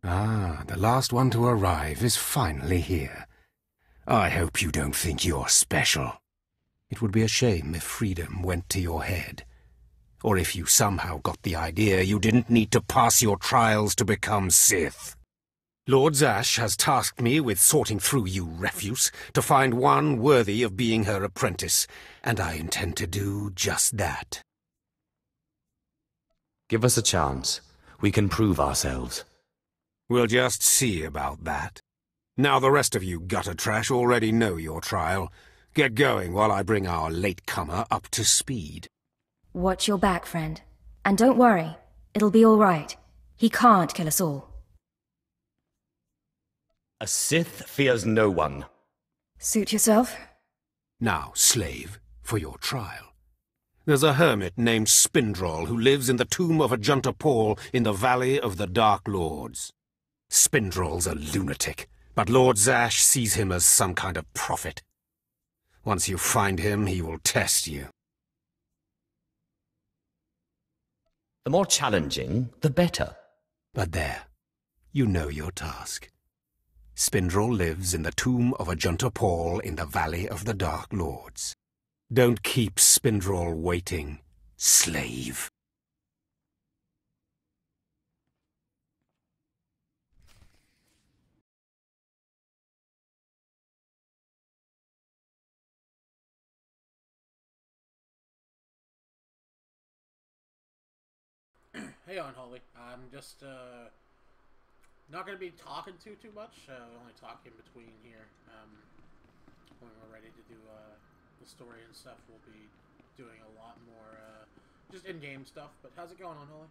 Ah, the last one to arrive is finally here. I hope you don't think you're special. It would be a shame if freedom went to your head. Or if you somehow got the idea you didn't need to pass your trials to become Sith. Lord Zash has tasked me with sorting through you refuse to find one worthy of being her apprentice, and I intend to do just that. Give us a chance. We can prove ourselves. We'll just see about that. Now the rest of you gutter trash already know your trial. Get going while I bring our latecomer up to speed. Watch your back, friend. And don't worry, it'll be all right. He can't kill us all. A Sith fears no one. Suit yourself? Now, slave, for your trial. There's a hermit named Spindrol who lives in the tomb of Ajunta Paul in the Valley of the Dark Lords. Spindrol's a lunatic, but Lord Zash sees him as some kind of prophet. Once you find him, he will test you. The more challenging, the better. But there, you know your task. Spindrol lives in the tomb of Ajunta Paul in the Valley of the Dark Lords. Don't keep Spindrol waiting, slave. Hey, Unholy. I'm just not gonna be talking too much. Only talking between here. When we're ready to do the story and stuff, we'll be doing a lot more just in-game stuff. But how's it going, Unholy?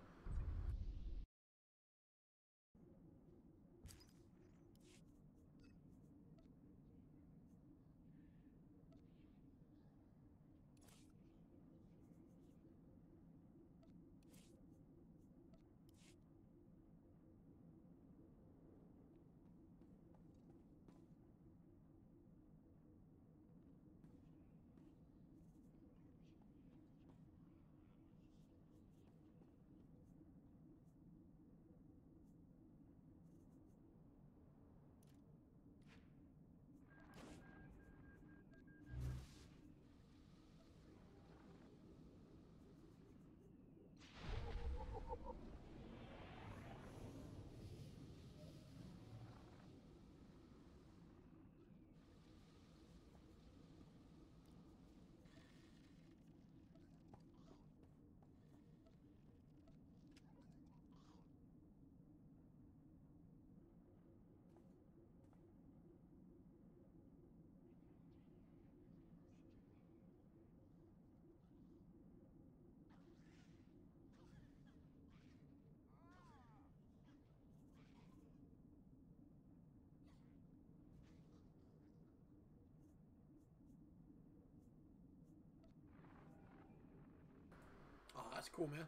Oh, that's cool, man.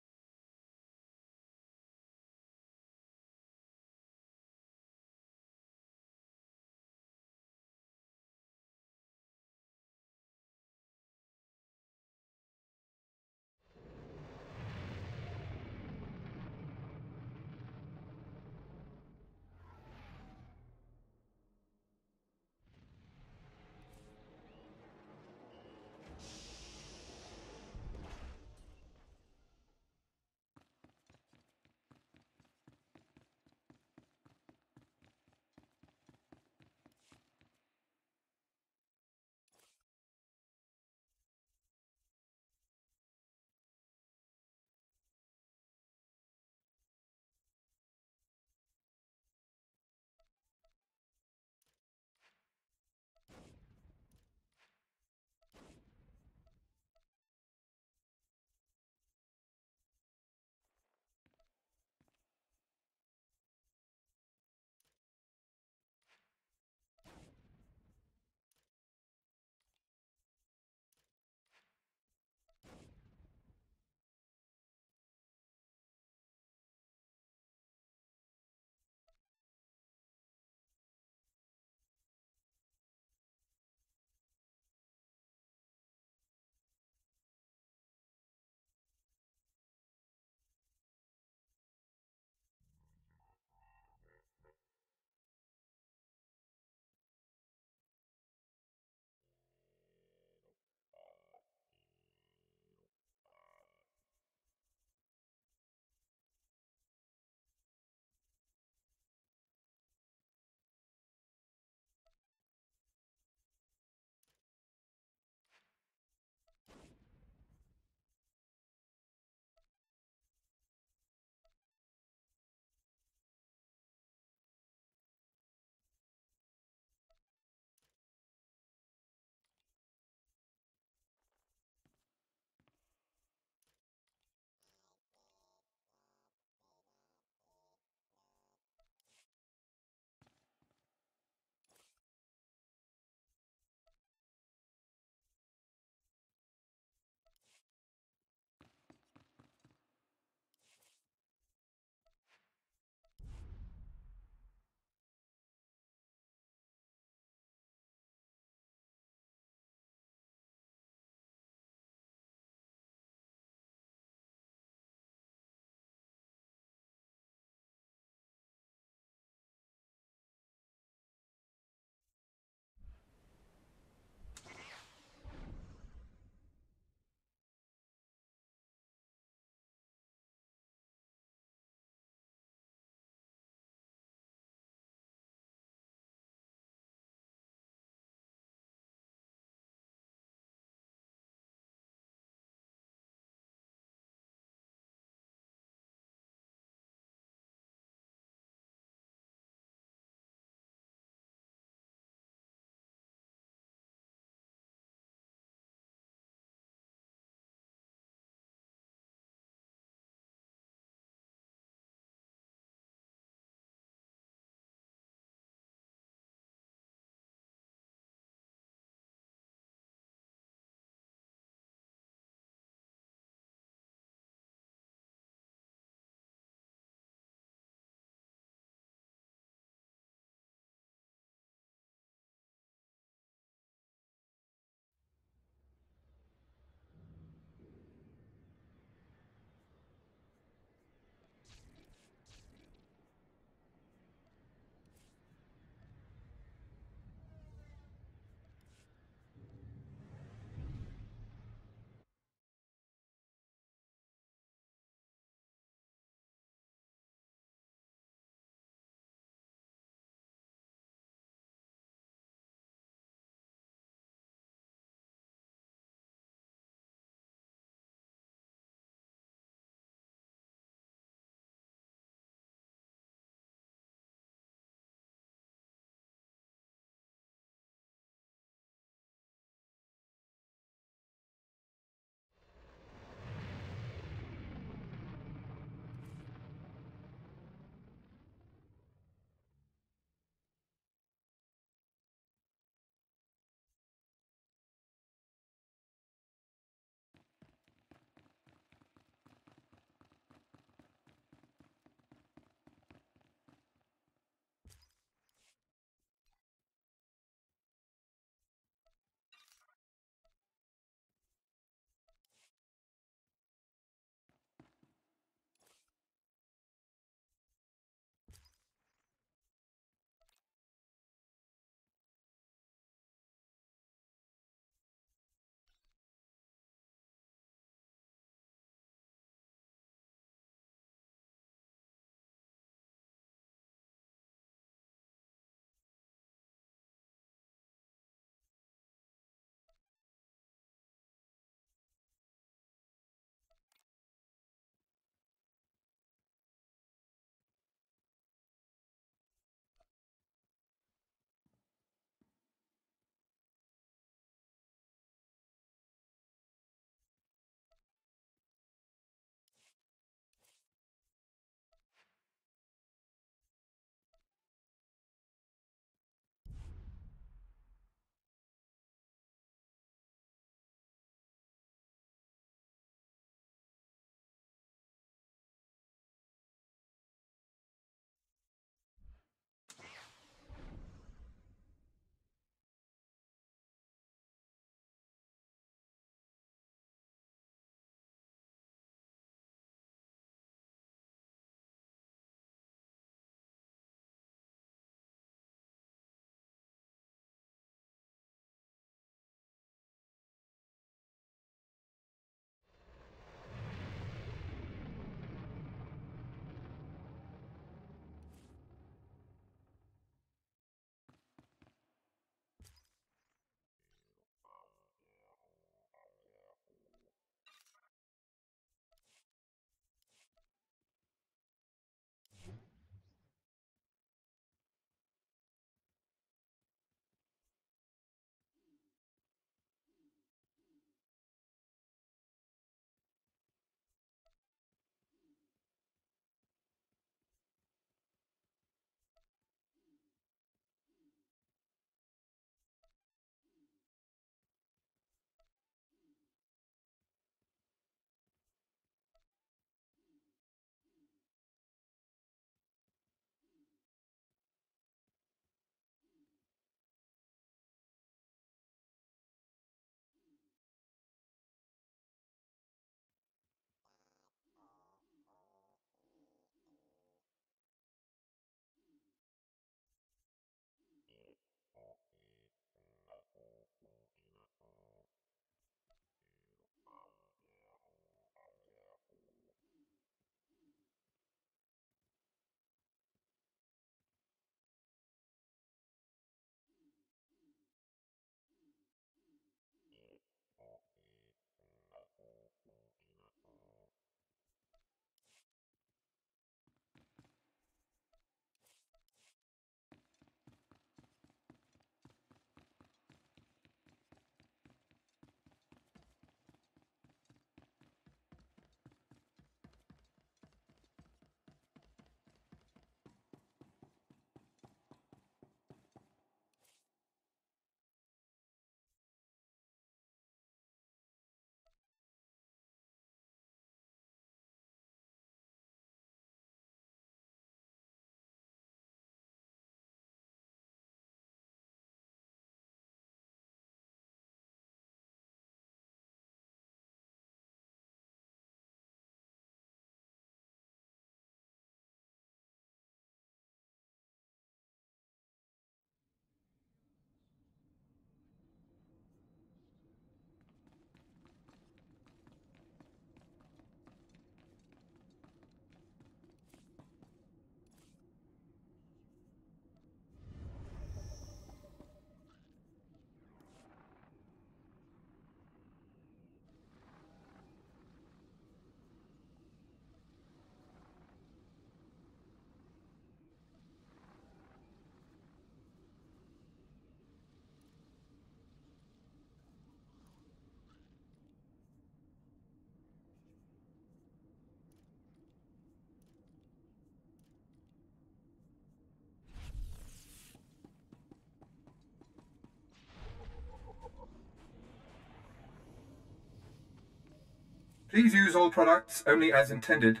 Please use all products only as intended.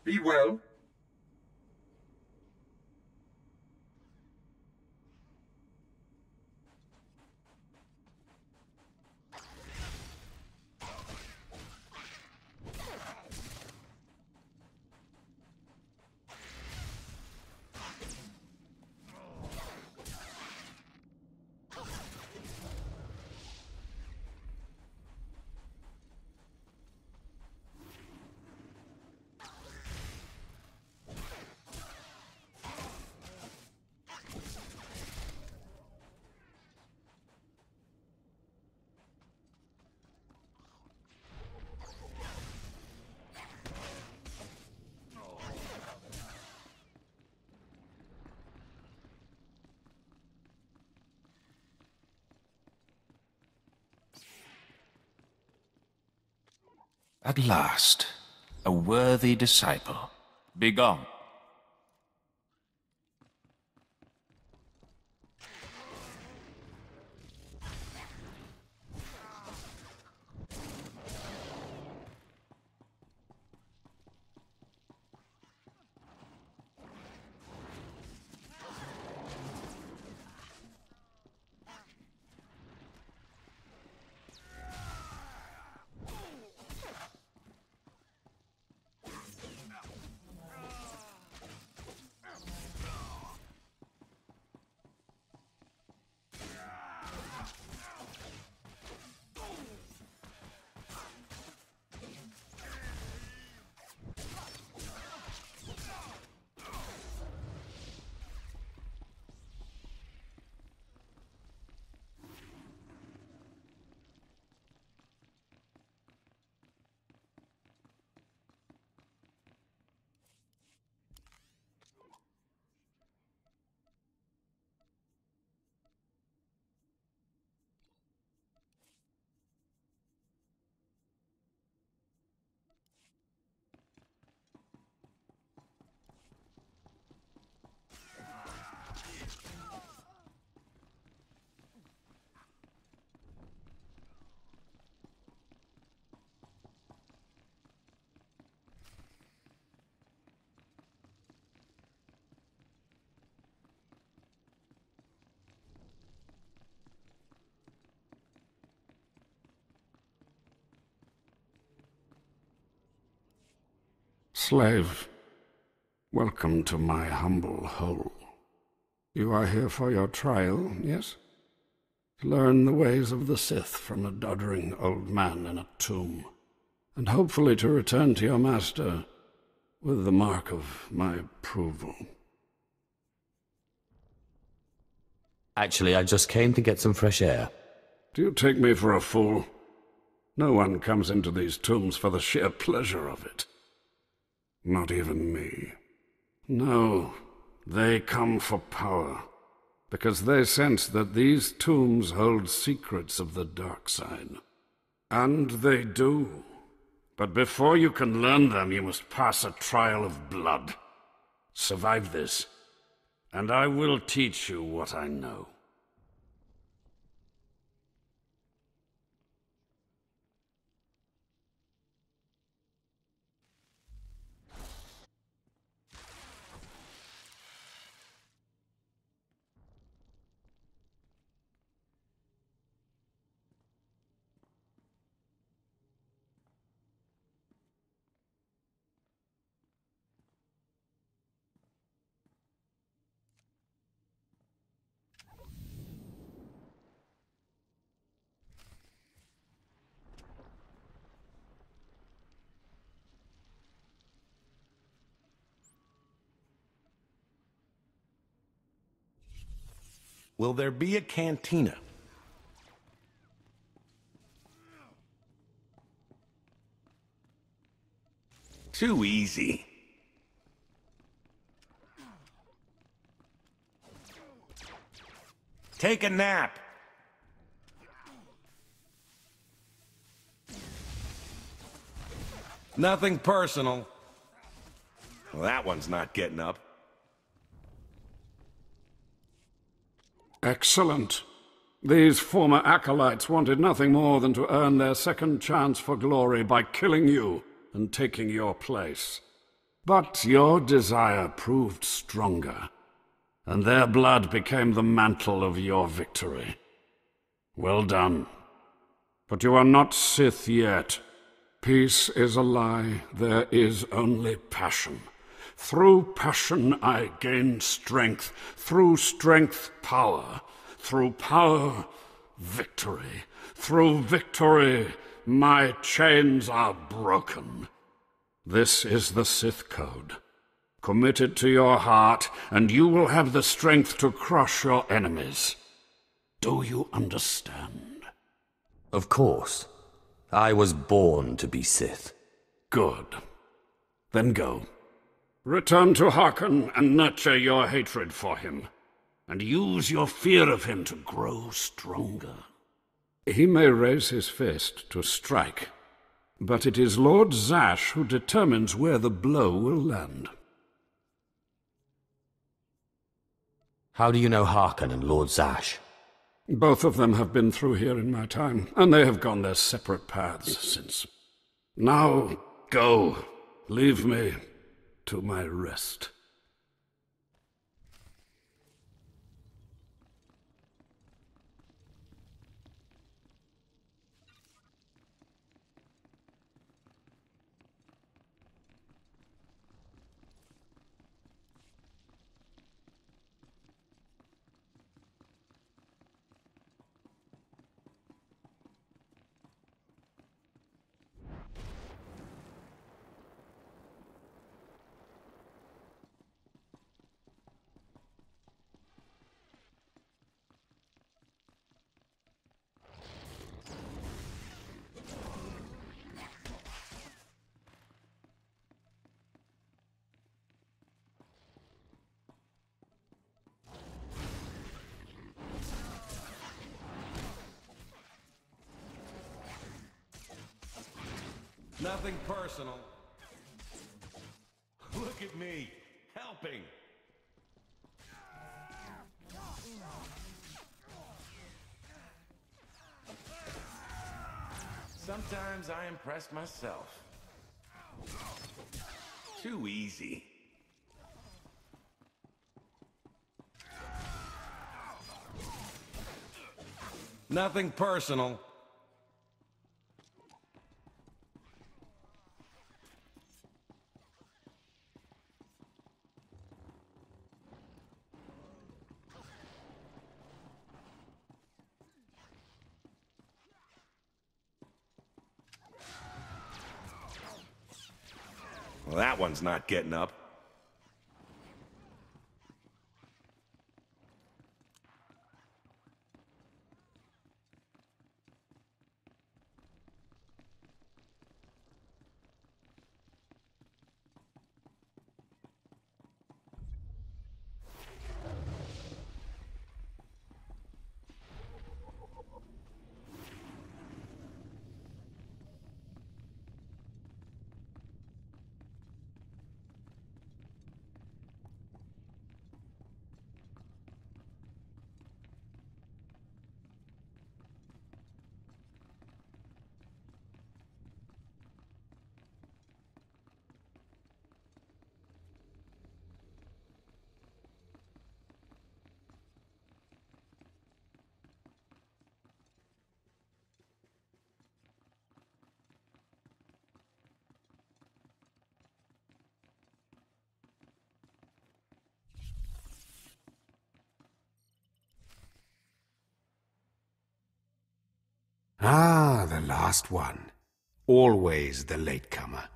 Be well. At last, a worthy disciple. Begone. Slave, welcome to my humble hole. You are here for your trial, yes? To learn the ways of the Sith from a doddering old man in a tomb, and hopefully to return to your master with the mark of my approval. Actually, I just came to get some fresh air. Do you take me for a fool? No one comes into these tombs for the sheer pleasure of it. Not even me. No, they come for power, because they sense that these tombs hold secrets of the dark side. And they do. But before you can learn them, you must pass a trial of blood. Survive this, and I will teach you what I know. Will there be a cantina? Too easy. Take a nap. Nothing personal. Well, that one's not getting up. Excellent. These former acolytes wanted nothing more than to earn their second chance for glory by killing you and taking your place. But your desire proved stronger, and their blood became the mantle of your victory. Well done. But you are not Sith yet. Peace is a lie. There is only passion. Through passion I gain strength. Through strength, power. Through power, victory. Through victory, my chains are broken. This is the Sith Code. Commit it to your heart, and you will have the strength to crush your enemies. Do you understand? Of course. I was born to be Sith. Good. Then go. Return to Harkon and nurture your hatred for him, and use your fear of him to grow stronger. He may raise his fist to strike, but it is Lord Zash who determines where the blow will land. How do you know Harkon and Lord Zash? Both of them have been through here in my time, and they have gone their separate paths since. Now, go. Leave me to my rest. Nothing personal. Look at me, helping. Sometimes I impress myself. Too easy. Nothing personal. Well, that one's not getting up. Ah, the last one. Always the latecomer.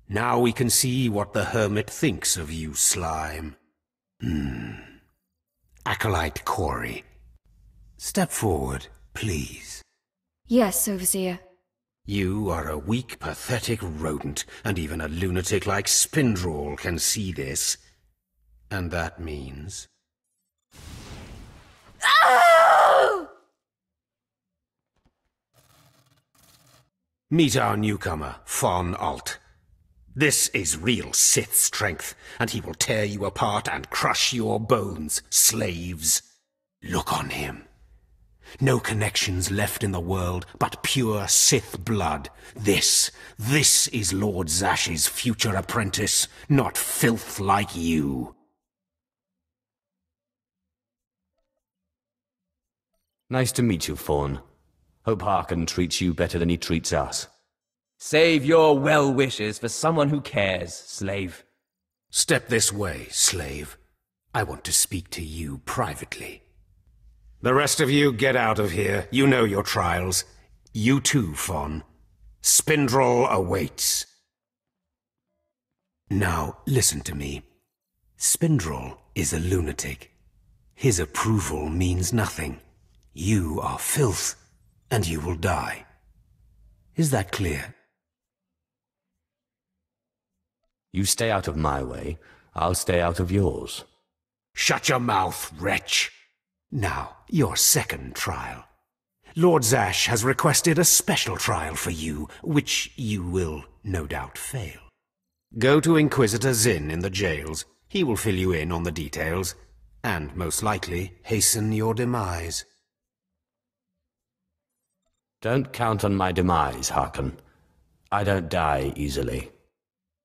Now we can see what the hermit thinks of you, slime. Acolyte Corey. Step forward, please. Yes, Overseer. You are a weak, pathetic rodent, and even a lunatic like Spindrel can see this. And that means... Oh! Meet our newcomer, Von Alt. This is real Sith strength, and he will tear you apart and crush your bones, slaves. Look on him. No connections left in the world, but pure Sith blood. This is Lord Zash's future apprentice, not filth like you. Nice to meet you, Fawn. Hope Harkon treats you better than he treats us. Save your well wishes for someone who cares, slave. Step this way, slave. I want to speak to you privately. The rest of you get out of here. You know your trials. You too, Fawn. Spindrel awaits. Now, listen to me. Spindrel is a lunatic. His approval means nothing. You are filth, and you will die. Is that clear? You stay out of my way, I'll stay out of yours. Shut your mouth, wretch! Now, your second trial. Lord Zash has requested a special trial for you, which you will no doubt fail. Go to Inquisitor Zin in the jails. He will fill you in on the details, and most likely hasten your demise. Don't count on my demise, Harkon. I don't die easily.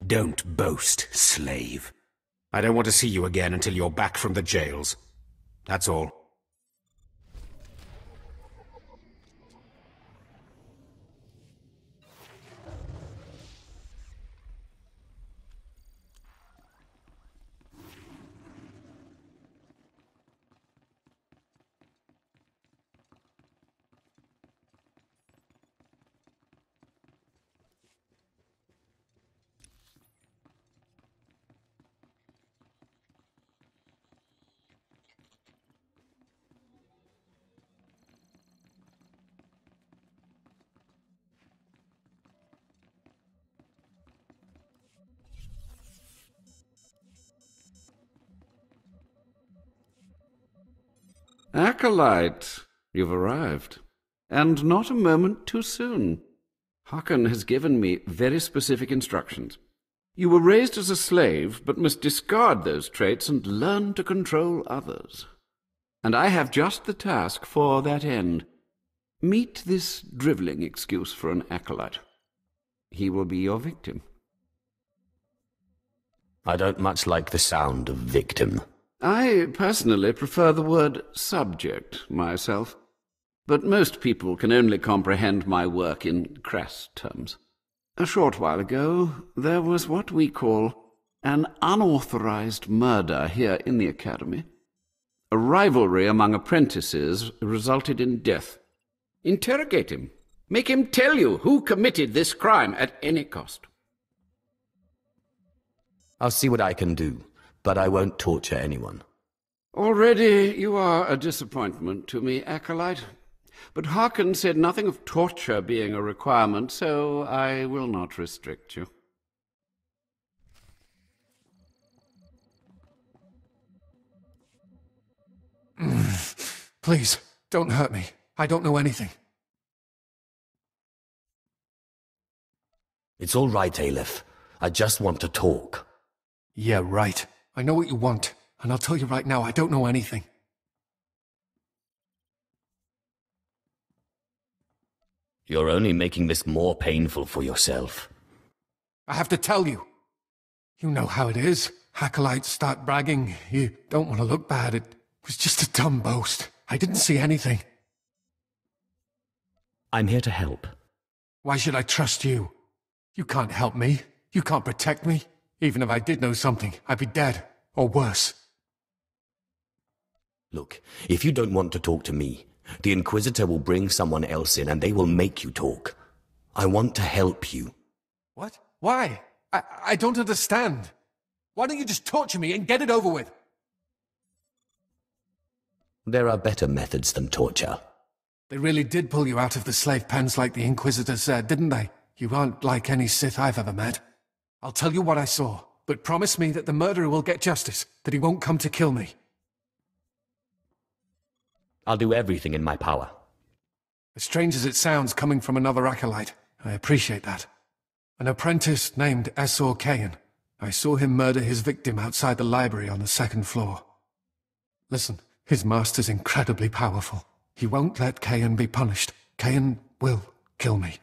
Don't boast, slave. I don't want to see you again until you're back from the jails. That's all. Acolyte, you've arrived. And not a moment too soon. Harkon has given me very specific instructions. You were raised as a slave, but must discard those traits and learn to control others. And I have just the task for that end. Meet this drivelling excuse for an acolyte. He will be your victim. I don't much like the sound of victim. I personally prefer the word subject myself, but most people can only comprehend my work in crass terms. A short while ago, there was what we call an unauthorized murder here in the Academy. A rivalry among apprentices resulted in death. Interrogate him. Make him tell you who committed this crime at any cost. I'll see what I can do, but I won't torture anyone. Already you are a disappointment to me, Acolyte. But Harkon said nothing of torture being a requirement, so I will not restrict you. Please, don't hurt me. I don't know anything. It's all right, Aleph. I just want to talk. Yeah, right. I know what you want, and I'll tell you right now, I don't know anything. You're only making this more painful for yourself. I have to tell you. You know how it is. Acolytes start bragging. You don't want to look bad. It was just a dumb boast. I didn't see anything. I'm here to help. Why should I trust you? You can't help me. You can't protect me. Even if I did know something, I'd be dead. Or worse. Look, if you don't want to talk to me, the Inquisitor will bring someone else in and they will make you talk. I want to help you. What? Why? I don't understand. Why don't you just torture me and get it over with? There are better methods than torture. They really did pull you out of the slave pens like the Inquisitor said, didn't they? You aren't like any Sith I've ever met. I'll tell you what I saw, but promise me that the murderer will get justice, that he won't come to kill me. I'll do everything in my power. As strange as it sounds coming from another acolyte, I appreciate that. An apprentice named Esor Kayan. I saw him murder his victim outside the library on the second floor. Listen, his master's incredibly powerful. He won't let Kayan be punished. Kayan will kill me.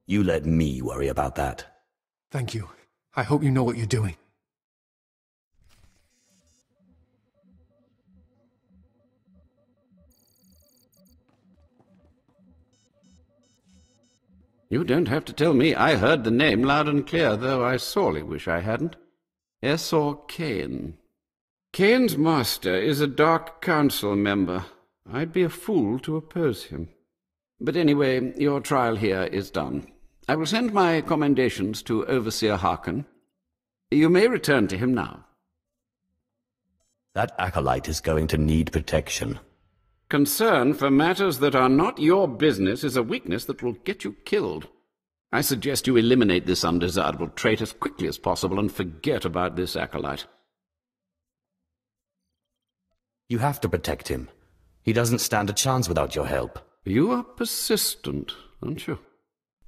You let me worry about that. Thank you. I hope you know what you're doing. You don't have to tell me. I heard the name loud and clear, though I sorely wish I hadn't. Esor Kayan. Kayan's master is a Dark Council member. I'd be a fool to oppose him. But anyway, your trial here is done. I will send my commendations to Overseer Harkin. You may return to him now. That acolyte is going to need protection. Concern for matters that are not your business is a weakness that will get you killed. I suggest you eliminate this undesirable trait as quickly as possible and forget about this acolyte. You have to protect him. He doesn't stand a chance without your help. You are persistent, aren't you?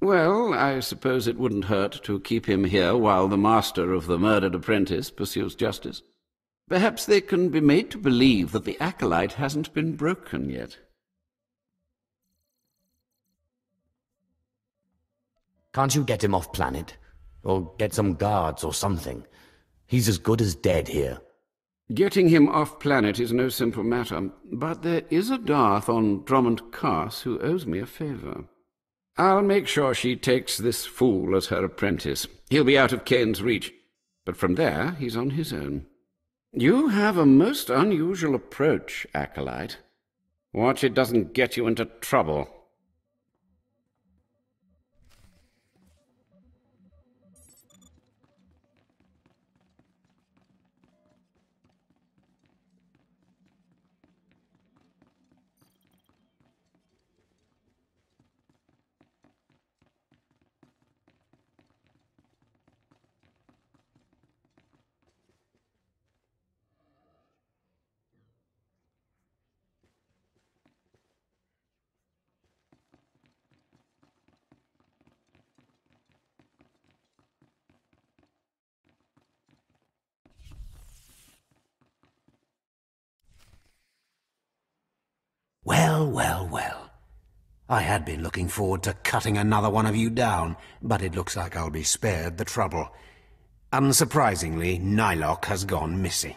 Well, I suppose it wouldn't hurt to keep him here while the master of the murdered apprentice pursues justice. Perhaps they can be made to believe that the acolyte hasn't been broken yet. Can't you get him off planet? Or get some guards or something? He's as good as dead here. Getting him off planet is no simple matter, but there is a Darth on Drummond Cars who owes me a favour. I'll make sure she takes this fool as her apprentice. He'll be out of Kane's reach, but from there he's on his own. You have a most unusual approach, acolyte. Watch it doesn't get you into trouble. Well, well, well. I had been looking forward to cutting another one of you down, but it looks like I'll be spared the trouble. Unsurprisingly, Nylock has gone missing.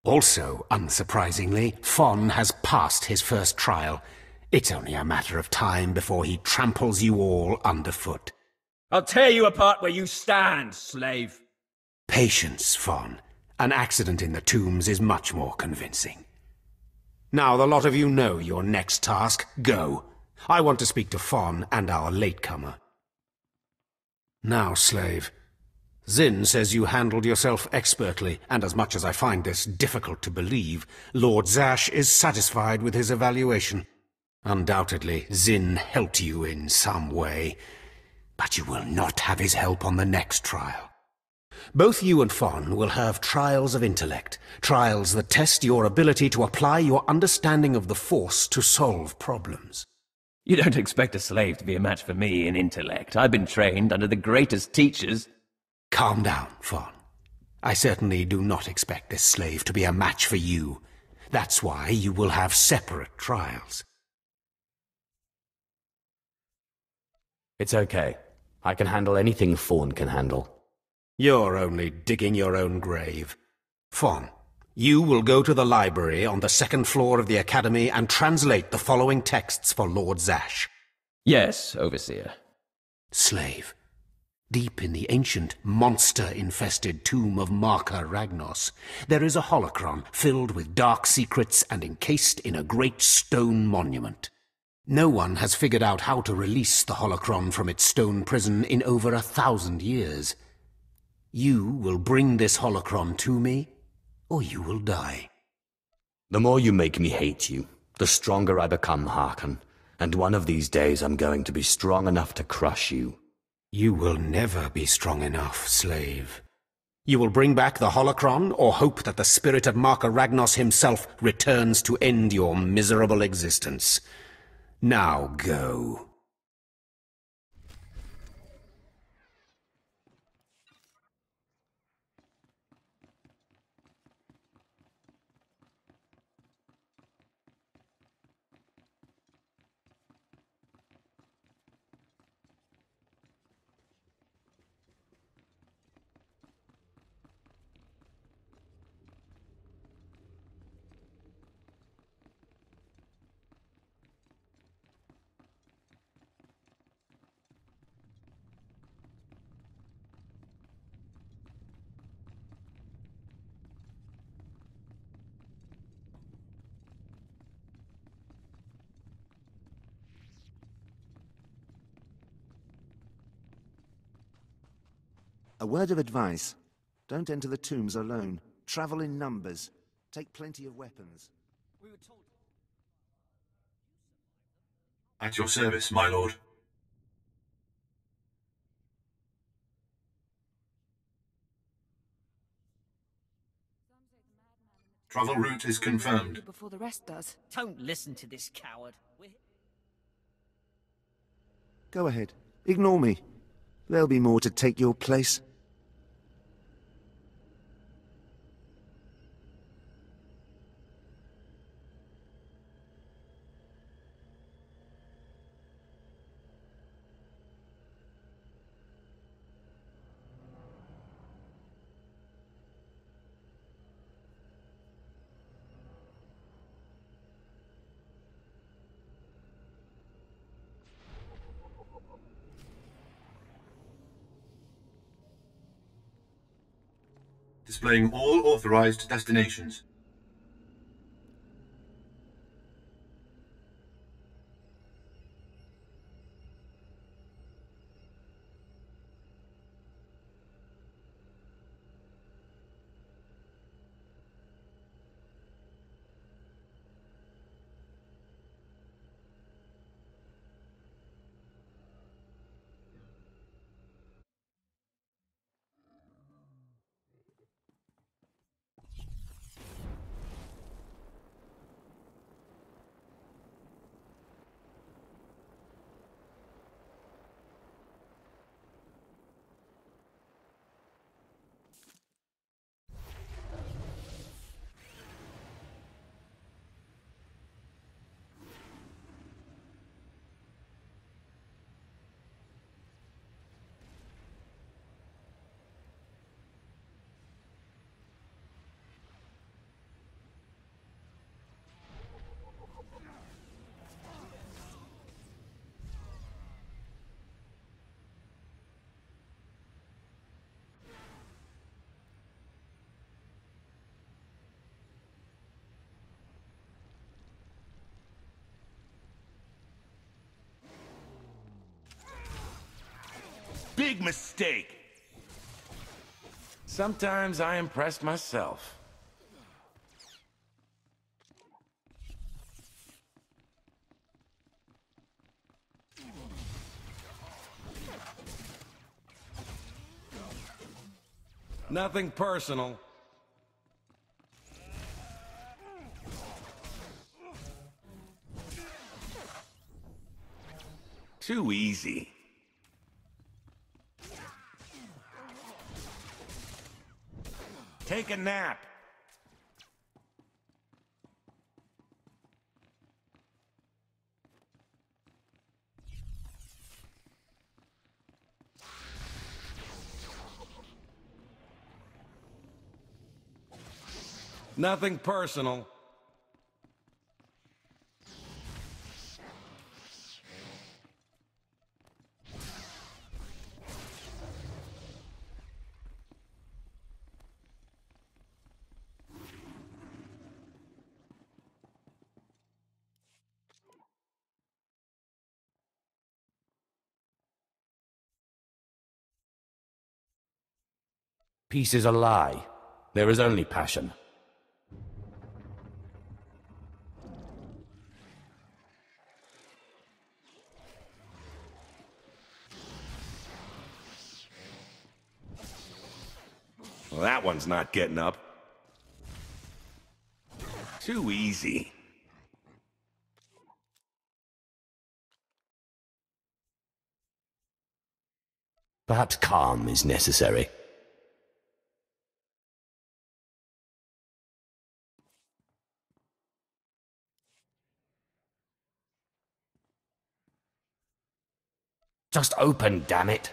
Also, unsurprisingly, Fon has passed his first trial. It's only a matter of time before he tramples you all underfoot. I'll tear you apart where you stand, slave. Patience, Fon. An accident in the tombs is much more convincing. Now the lot of you know your next task. Go. I want to speak to Fon and our latecomer. Now, slave. Zin says you handled yourself expertly, and as much as I find this difficult to believe, Lord Zash is satisfied with his evaluation. Undoubtedly, Zin helped you in some way, but you will not have his help on the next trial. Both you and Fon will have trials of intellect, trials that test your ability to apply your understanding of the Force to solve problems. You don't expect a slave to be a match for me in intellect. I've been trained under the greatest teachers. Calm down, Fon. I certainly do not expect this slave to be a match for you. That's why you will have separate trials. It's okay. I can handle anything Fawn can handle. You're only digging your own grave. Fon, you will go to the library on the second floor of the Academy and translate the following texts for Lord Zash. Yes, Overseer. Slave, deep in the ancient, monster-infested tomb of Marka Ragnos, there is a holocron filled with dark secrets and encased in a great stone monument. No one has figured out how to release the holocron from its stone prison in over 1,000 years. You will bring this holocron to me, or you will die. The more you make me hate you, the stronger I become, Harkin. And one of these days I'm going to be strong enough to crush you. You will never be strong enough, slave. You will bring back the holocron, or hope that the spirit of Marka Ragnos himself returns to end your miserable existence. Now go. A word of advice. Don't enter the tombs alone. Travel in numbers. Take plenty of weapons. At your service, my lord. Travel route is confirmed. Before the rest does. Don't listen to this coward. Go ahead. Ignore me. There'll be more to take your place. Displaying all authorized destinations. Big mistake! Sometimes I impress myself. Nothing personal. Too easy. Take a nap. Nothing personal. Peace is a lie. There is only passion. Well, that one's not getting up. Too easy. Perhaps calm is necessary. Just open, damn it.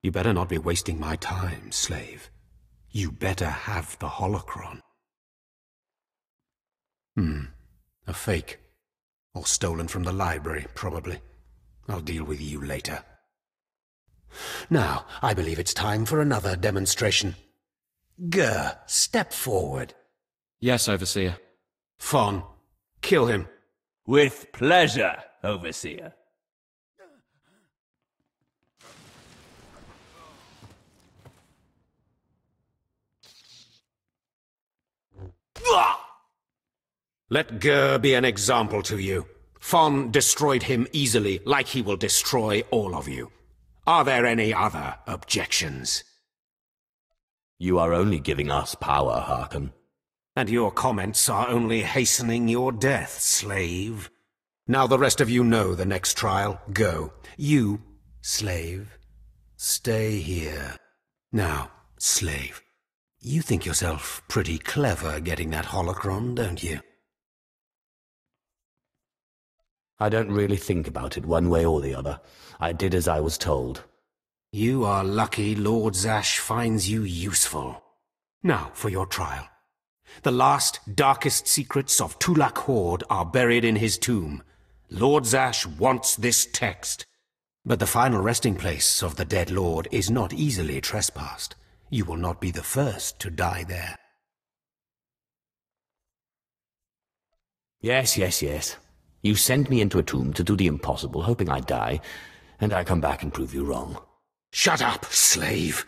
You better not be wasting my time, slave. You better have the holocron. A fake. Or stolen from the library, probably. I'll deal with you later. Now, I believe it's time for another demonstration. Gur, step forward. Yes, Overseer. Fon, kill him. With pleasure, Overseer. Let Gur be an example to you. Fon destroyed him easily, like he will destroy all of you. Are there any other objections? You are only giving us power, Harken. And your comments are only hastening your death, slave. Now the rest of you know the next trial. Go. You, slave, stay here. Now, slave, you think yourself pretty clever getting that holocron, don't you? I don't really think about it one way or the other. I did as I was told. You are lucky Lord Zash finds you useful. Now for your trial. The last, darkest secrets of Tulak Horde are buried in his tomb. Lord Zash wants this text. But the final resting place of the dead lord is not easily trespassed. You will not be the first to die there. Yes. You send me into a tomb to do the impossible, hoping I die, and I come back and prove you wrong. Shut up, slave.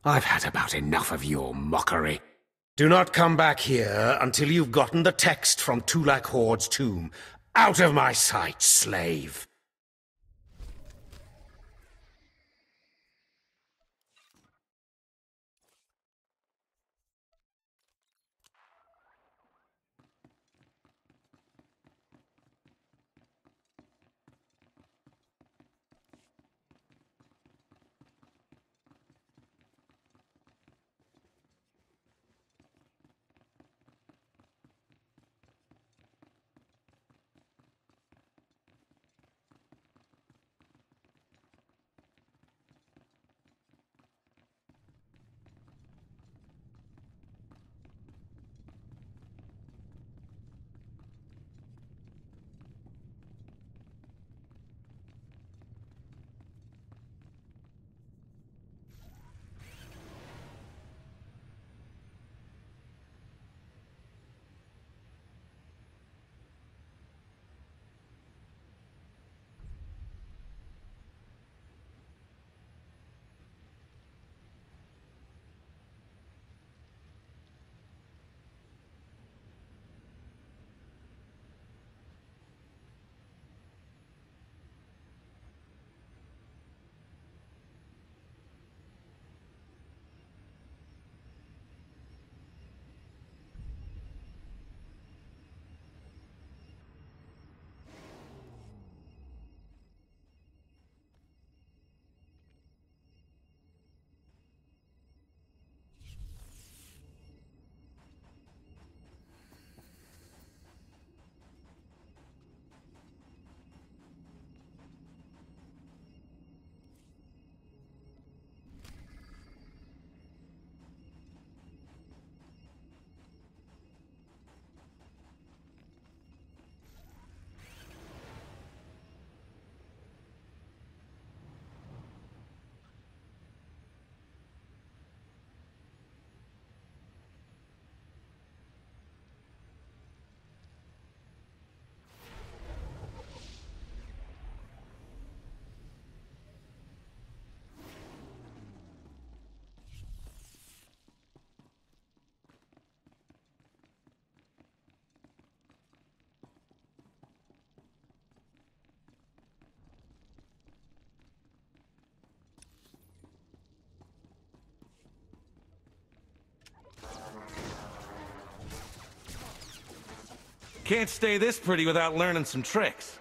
I've had about enough of your mockery. Do not come back here until you've gotten the text from Tulak Horde's tomb. Out of my sight, slave. Can't stay this pretty without learning some tricks.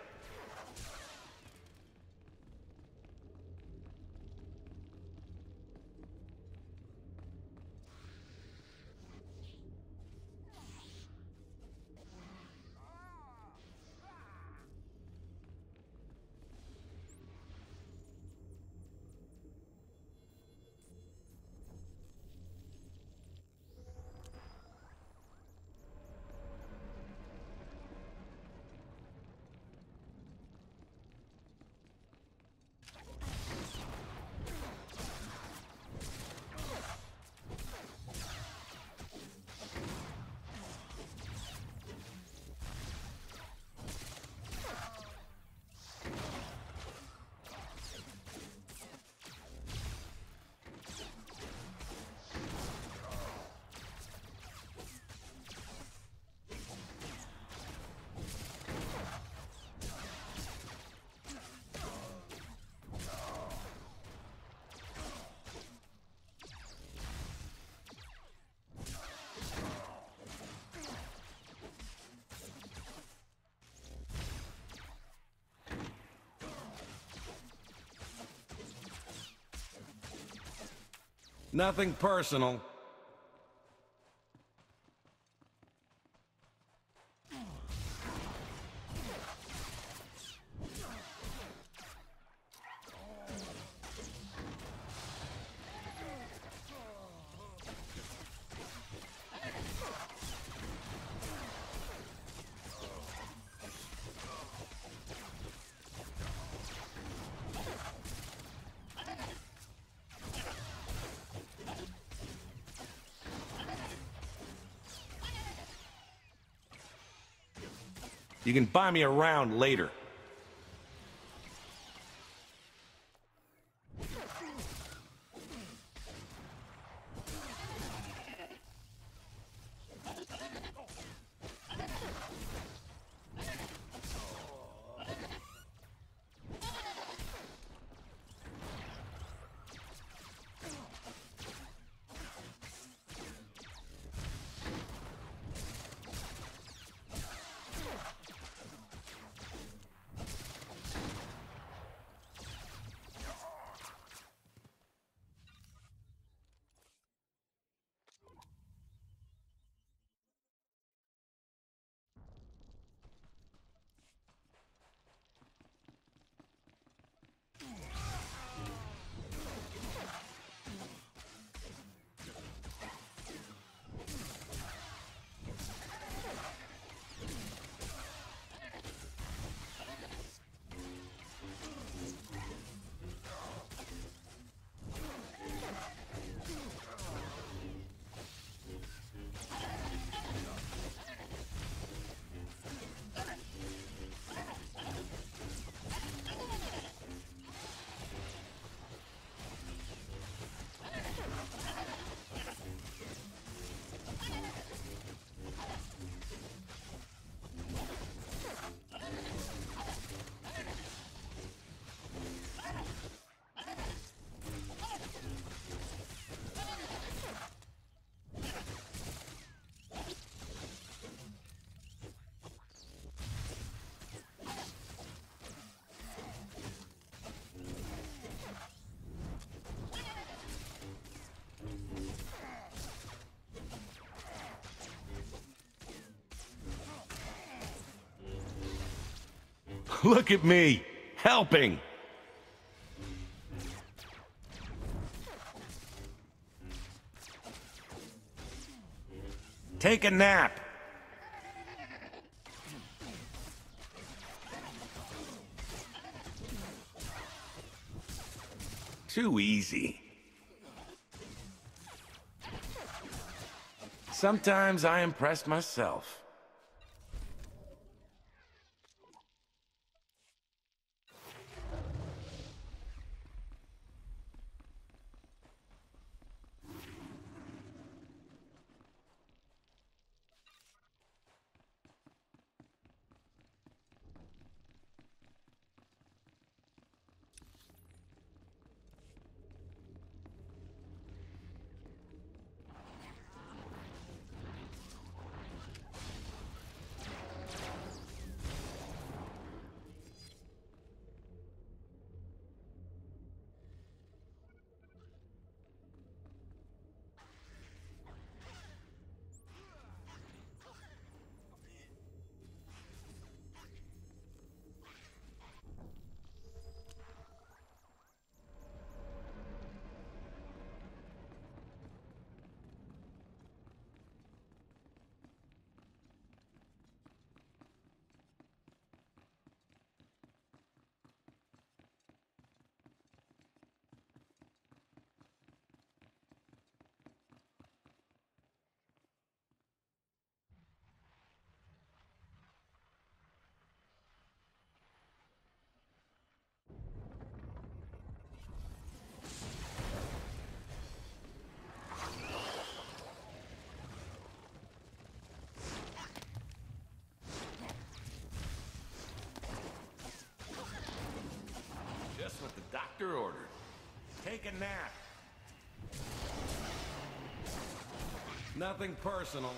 Nothing personal. You can buy me around later. Look at me, helping. Take a nap. Too easy. Sometimes I impress myself. Just what the doctor ordered. Take a nap. Nothing personal.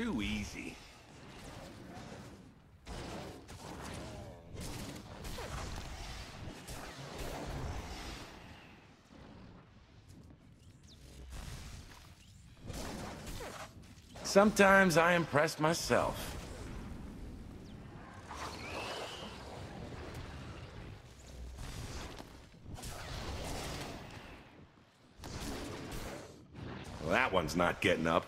Too easy. Sometimes I impress myself. Well, that one's not getting up.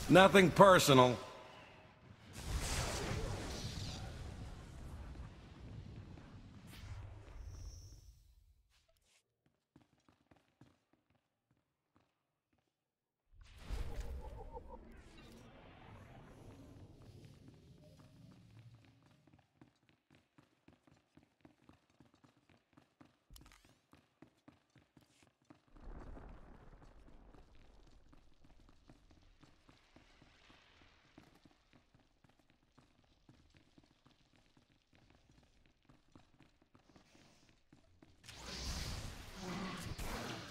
Nothing personal.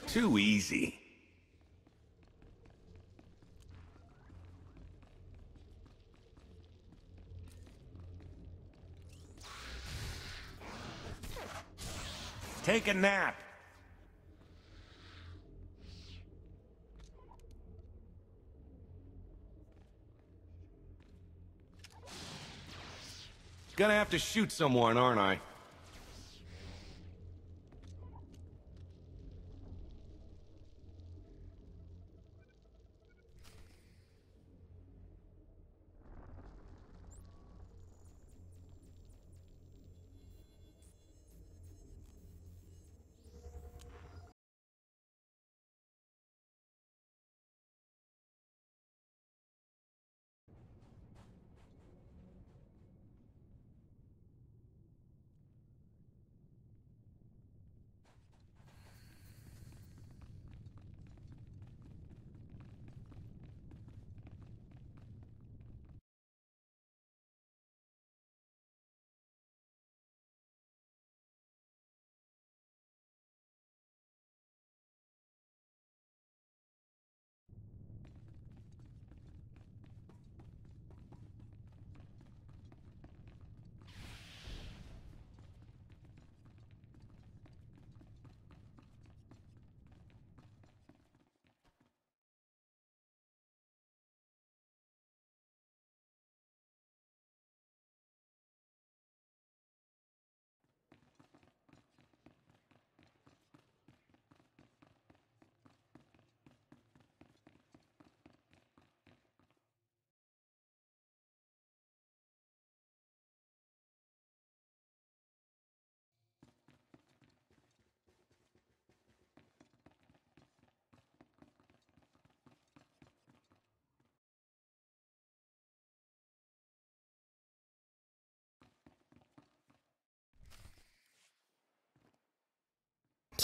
Too easy. Take a nap. Gonna have to shoot someone, aren't I?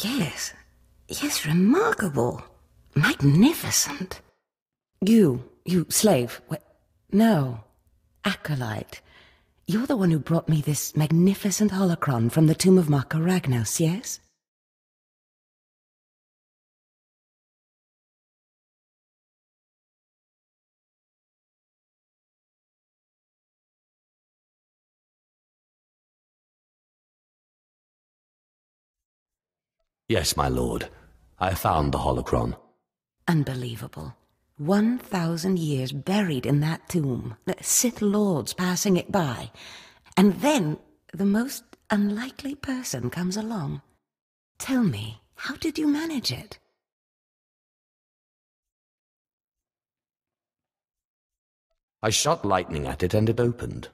Yes. Yes, remarkable. Magnificent. You slave. No. Acolyte. You're the one who brought me this magnificent holocron from the tomb of Marka Ragnos, yes? Yes, my lord. I found the holocron. Unbelievable. 1,000 years buried in that tomb. The Sith Lords passing it by. And then the most unlikely person comes along. Tell me, how did you manage it? I shot lightning at it and it opened.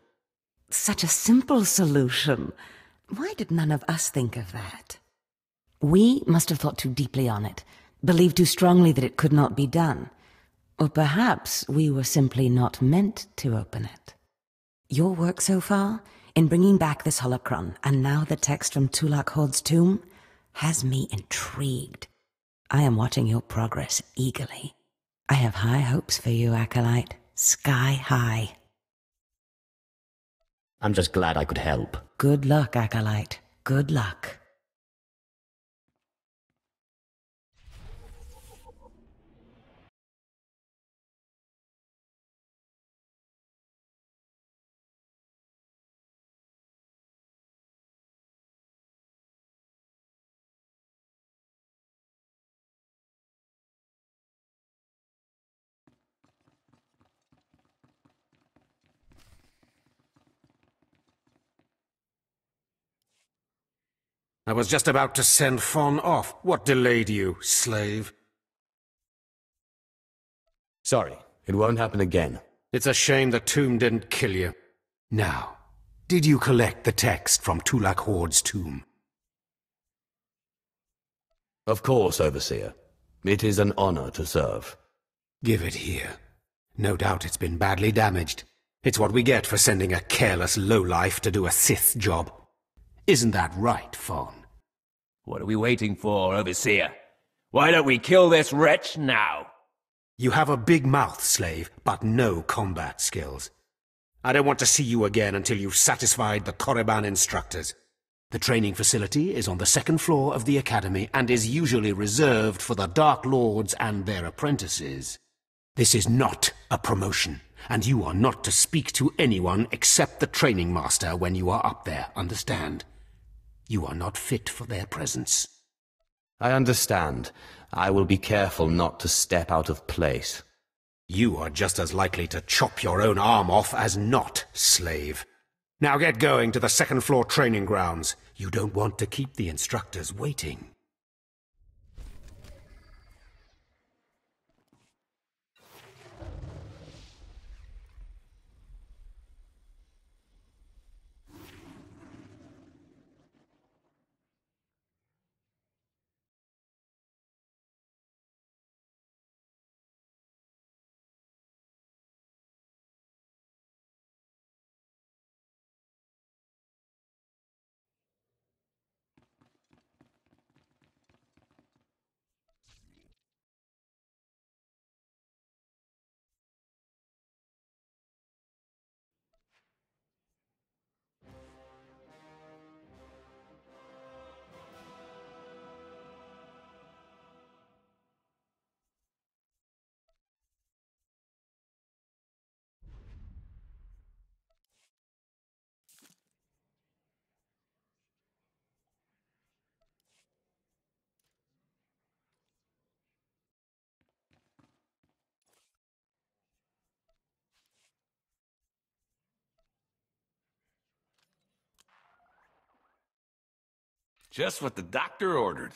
Such a simple solution. Why did none of us think of that? We must have thought too deeply on it, believed too strongly that it could not be done. Or perhaps we were simply not meant to open it. Your work so far, in bringing back this holocron, and now the text from Tulak Hod's tomb, has me intrigued. I am watching your progress eagerly. I have high hopes for you, Acolyte. Sky high. I'm just glad I could help. Good luck, Acolyte. Good luck. I was just about to send Fawn off. What delayed you, slave? Sorry, it won't happen again. It's a shame the tomb didn't kill you. Now, did you collect the text from Tulak Horde's tomb? Of course, Overseer. It is an honor to serve. Give it here. No doubt it's been badly damaged. It's what we get for sending a careless lowlife to do a Sith job. Isn't that right, Fawn? What are we waiting for, Overseer? Why don't we kill this wretch now? You have a big mouth, slave, but no combat skills. I don't want to see you again until you've satisfied the Korriban instructors. The training facility is on the second floor of the Academy and is usually reserved for the Dark Lords and their apprentices. This is not a promotion, and you are not to speak to anyone except the training master when you are up there, understand? You are not fit for their presence. I understand. I will be careful not to step out of place. You are just as likely to chop your own arm off as not, slave. Now get going to the second floor training grounds. You don't want to keep the instructors waiting. Just what the doctor ordered.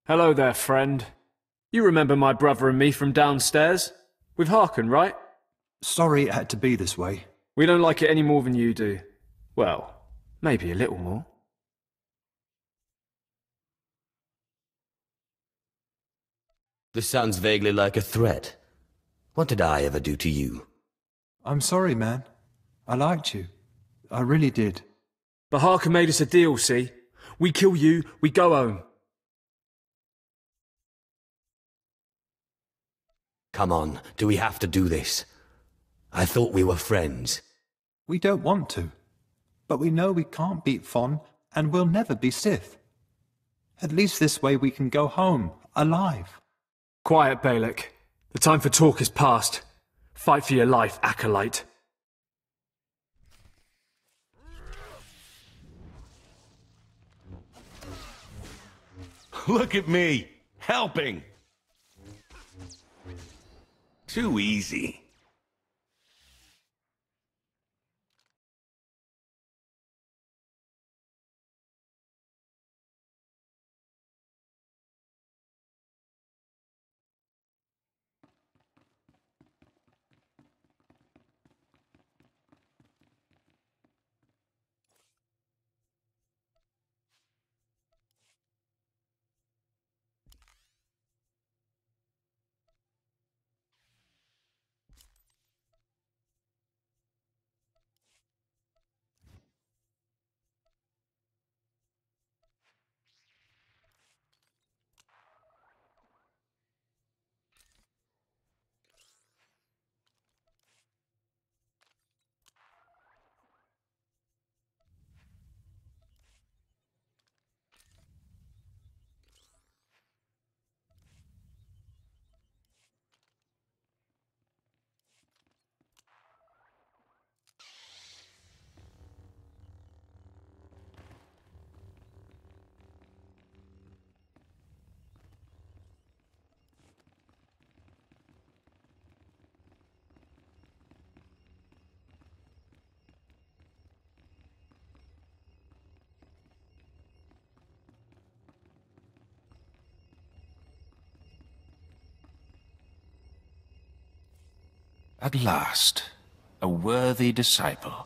Hello there, friend. You remember my brother and me from downstairs? With Harkin, right? Sorry it had to be this way. We don't like it any more than you do. Well, maybe a little more. This sounds vaguely like a threat. What did I ever do to you? I'm sorry, man. I liked you. I really did. But Harkin made us a deal, see? We kill you, we go home. Come on, do we have to do this? I thought we were friends. We don't want to. But we know we can't beat Fon, and we'll never be Sith. At least this way we can go home, alive. Quiet, Balak. The time for talk is past. Fight for your life, Acolyte. Look at me, helping. Too easy. At last, a worthy disciple.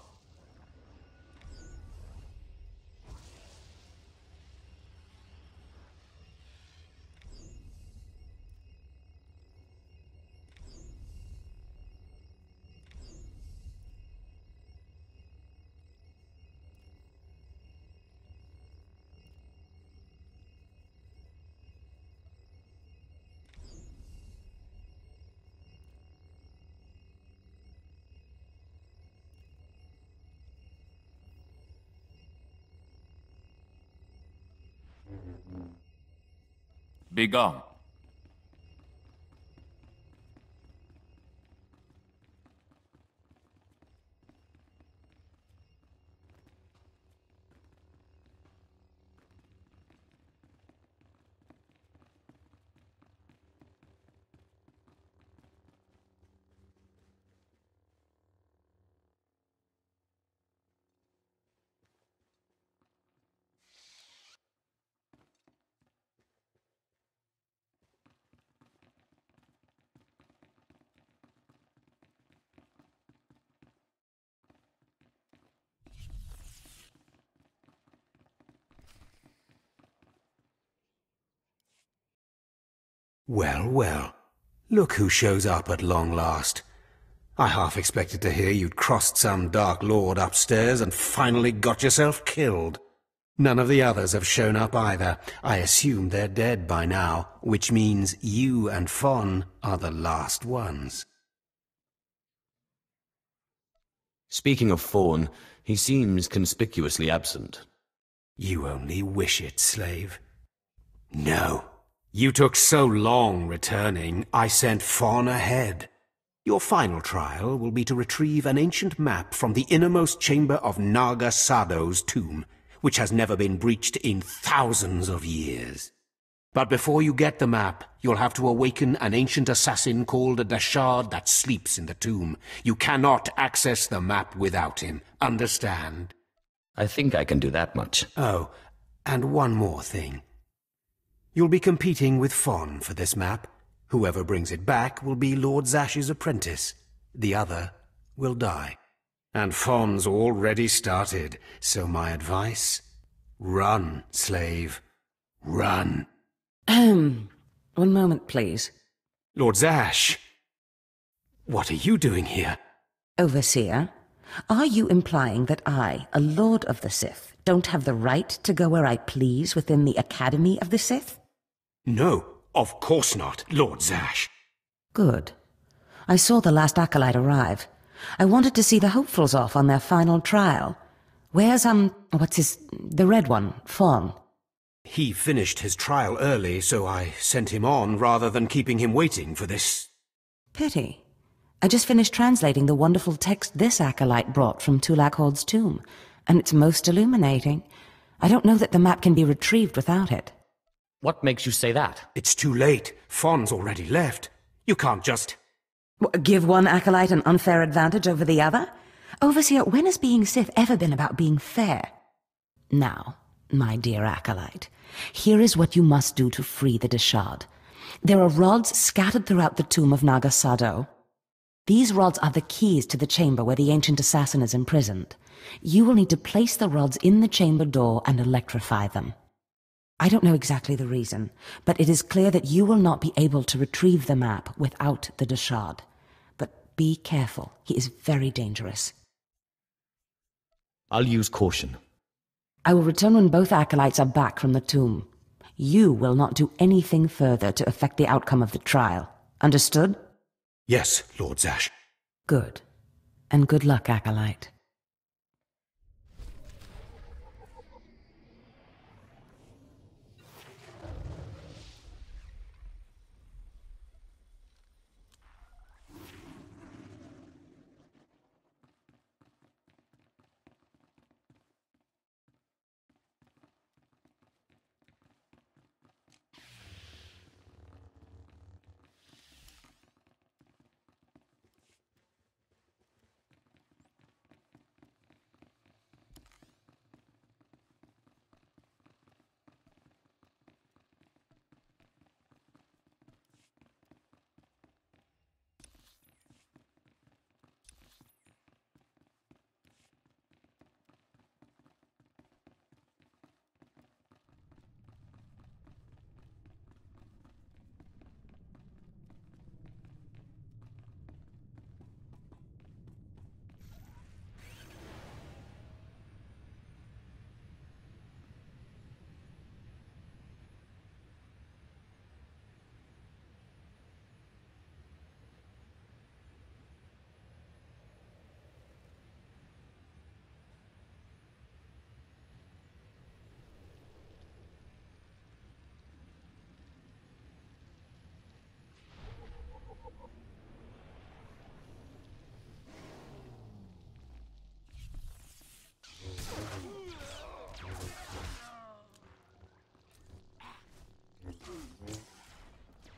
Begone. Well, well. Look who shows up at long last. I half expected to hear you'd crossed some Dark Lord upstairs and finally got yourself killed. None of the others have shown up either. I assume they're dead by now, which means you and Fon are the last ones. Speaking of Fawn, he seems conspicuously absent. You only wish it, slave. No. You took so long returning, I sent Fon ahead. Your final trial will be to retrieve an ancient map from the innermost chamber of Naga Sado's tomb, which has never been breached in thousands of years. But before you get the map, you'll have to awaken an ancient assassin called a Dashard that sleeps in the tomb. You cannot access the map without him. Understand? I think I can do that much. Oh, and one more thing. You'll be competing with Fon for this map. Whoever brings it back will be Lord Zash's apprentice. The other will die. And Fon's already started, so my advice? Run, slave. Run. One moment, please. Lord Zash! What are you doing here? Overseer, are you implying that I, a Lord of the Sith, don't have the right to go where I please within the Academy of the Sith? No, of course not, Lord Zash. Good. I saw the last acolyte arrive. I wanted to see the hopefuls off on their final trial. Where's, the red one, Fawn? He finished his trial early, so I sent him on rather than keeping him waiting for this. Pity. I just finished translating the wonderful text this acolyte brought from Tulak Hord's tomb, and it's most illuminating. I don't know that the map can be retrieved without it. What makes you say that? It's too late. Fawn's already left. You can't just... Give one acolyte an unfair advantage over the other? Overseer, when has being Sith ever been about being fair? Now, my dear acolyte, here is what you must do to free the Deshard. There are rods scattered throughout the tomb of Naga Sado. These rods are the keys to the chamber where the ancient assassin is imprisoned. You will need to place the rods in the chamber door and electrify them. I don't know exactly the reason, but it is clear that you will not be able to retrieve the map without the Deshard. But be careful. He is very dangerous. I'll use caution. I will return when both acolytes are back from the tomb. You will not do anything further to affect the outcome of the trial. Understood? Yes, Lord Zash. Good. And good luck, acolyte.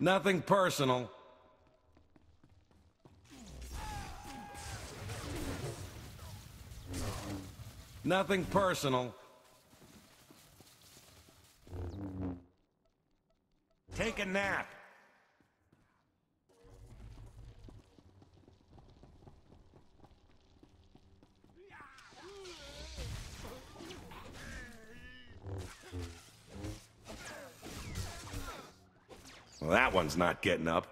Nothing personal. Nothing personal. Take a nap. Well, that one's not getting up.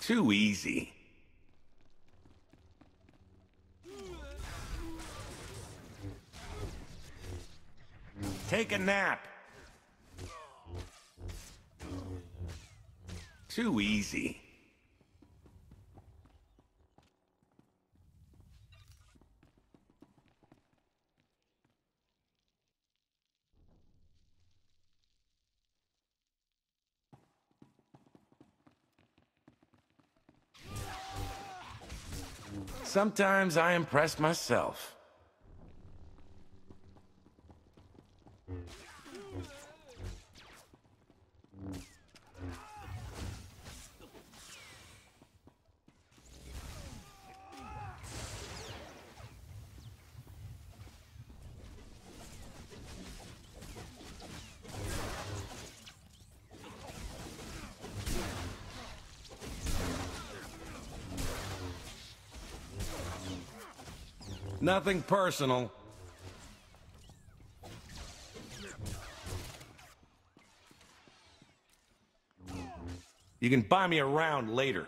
Too easy. Take a nap. Too easy. Sometimes I impress myself. Nothing personal. You can buy me around later.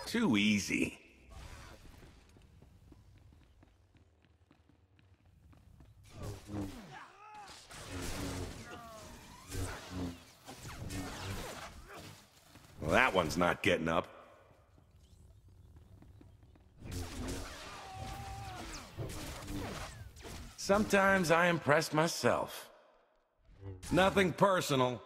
Too easy. Well, that one's not getting up. Sometimes I impress myself. Nothing personal.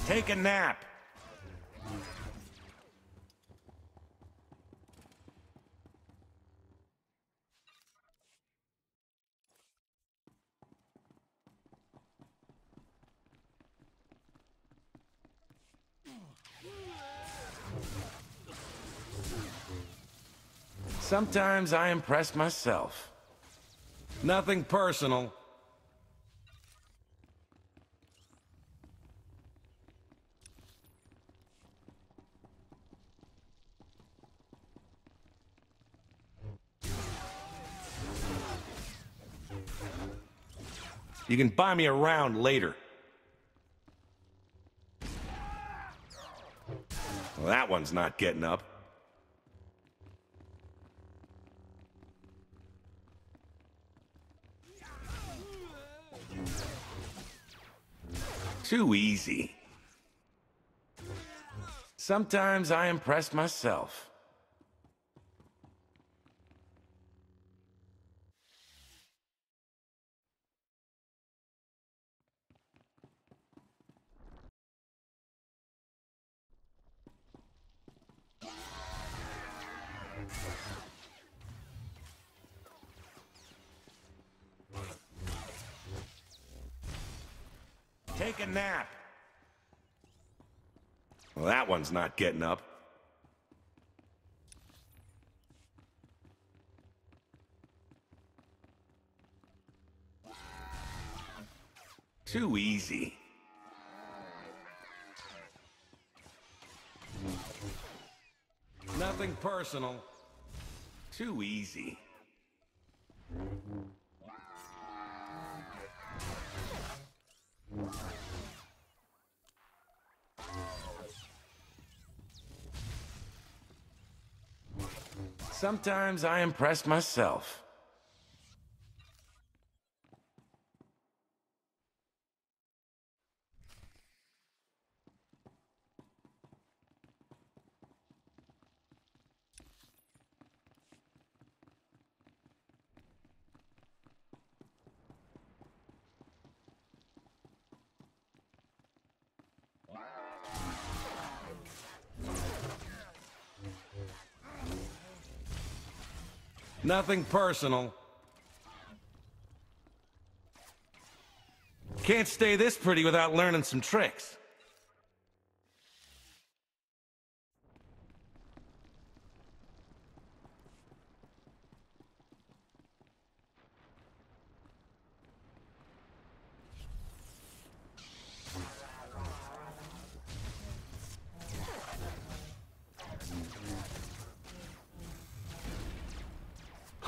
Take a nap. Sometimes I impress myself. Nothing personal. You can buy me around later. Well, that one's not getting up. Too easy. Sometimes I impress myself. Take a nap. Well, that one's not getting up. Too easy. Nothing personal. Too easy. Sometimes I impress myself. Nothing personal. Can't stay this pretty without learning some tricks.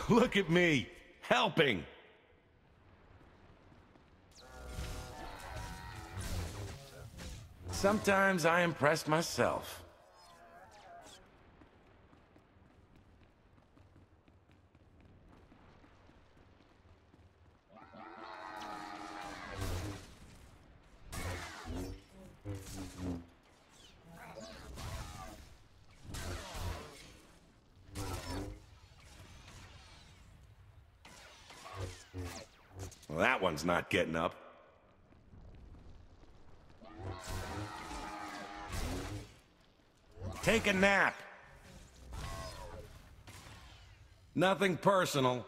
Look at me, helping. Sometimes I impress myself. Well, that one's not getting up. Take a nap. Nothing personal.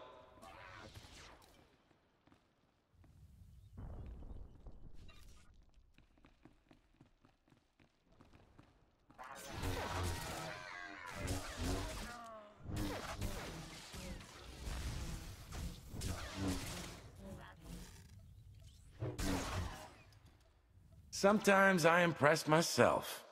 Sometimes I impress myself.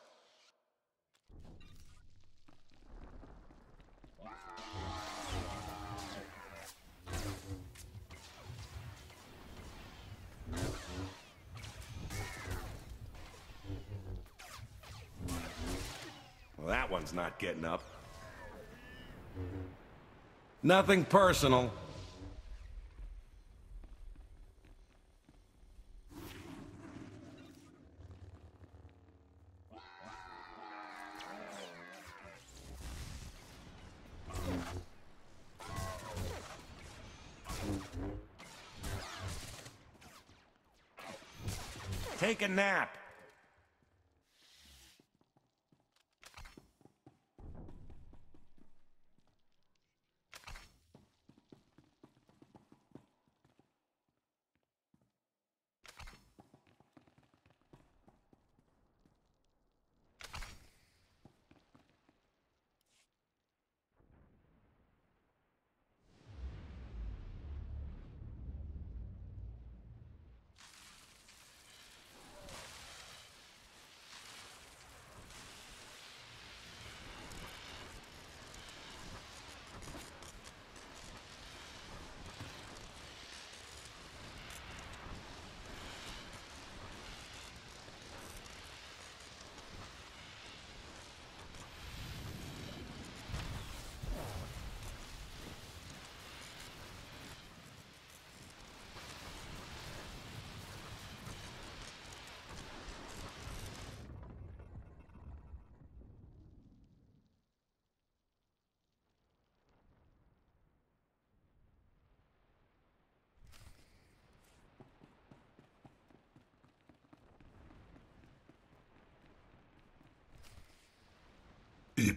Well, that one's not getting up. Nothing personal. Take a nap.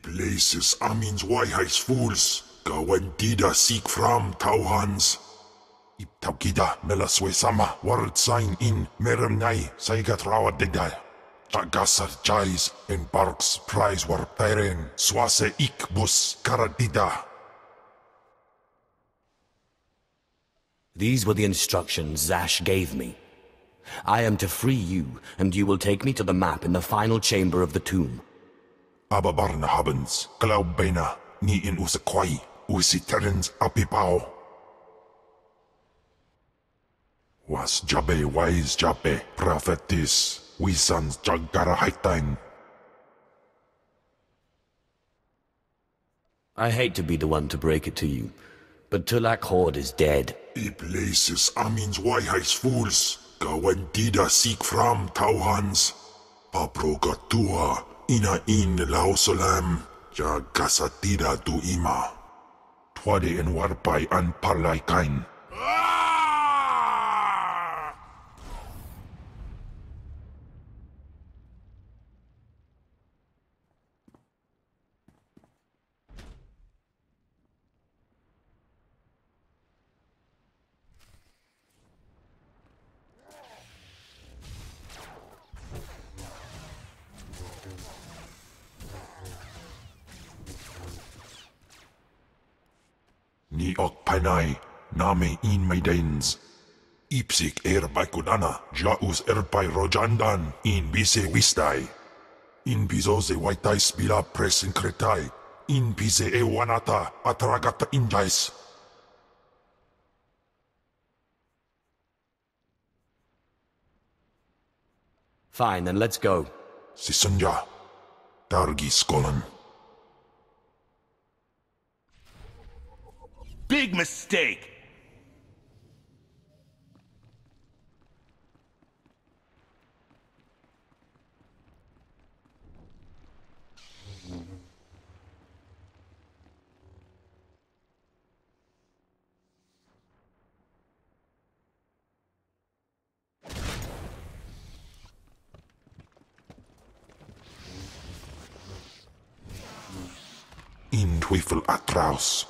Places amins waihais fools, gawantida seek from tauhans. Iptaukida melaswe sama word sign in meremnai saigat rawa digdal. Chagasar jais and barks prize war peren swase ikbus karadida. These were the instructions Zash gave me. I am to free you, and you will take me to the map in the final chamber of the tomb. Ababarna habens, glaubena, ni in usakwai, usiterens apipao. Was jabe wise jabe, prophetess, wisans jagara haitain. I hate to be the one to break it to you, but Tulak Horde is dead. Places amins waihais fools, gawantida seek from tauhans. Paprogatua. Ina in lausolam, ja gasatida tu ima. Twade en warpai an parlay kain. Ni ok panay, name in maidens. Ipsik by kudana, jaus by rojandan, in bise wistai. In bizoze waitai spila presin kretai, in bise ewanata atragata injais. Fine, then let's go. Sisunja, Targi Skolan. Big mistake! Teufel atraus.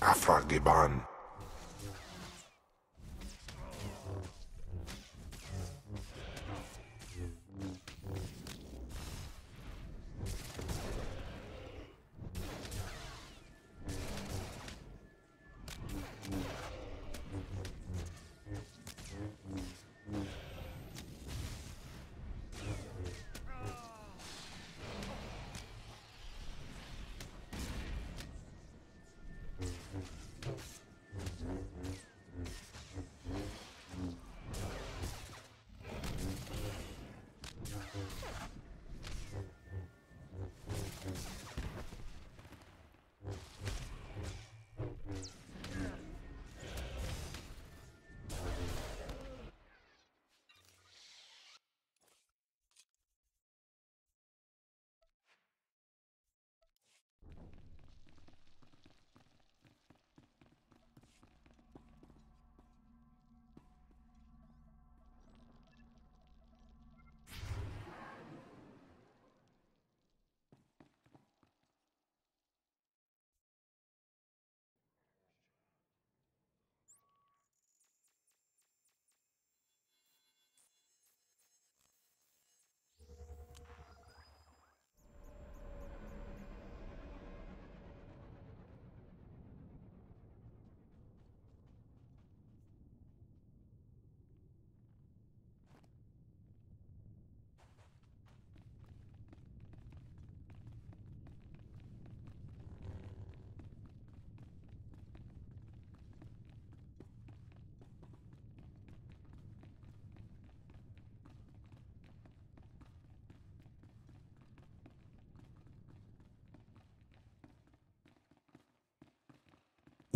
Afragiban.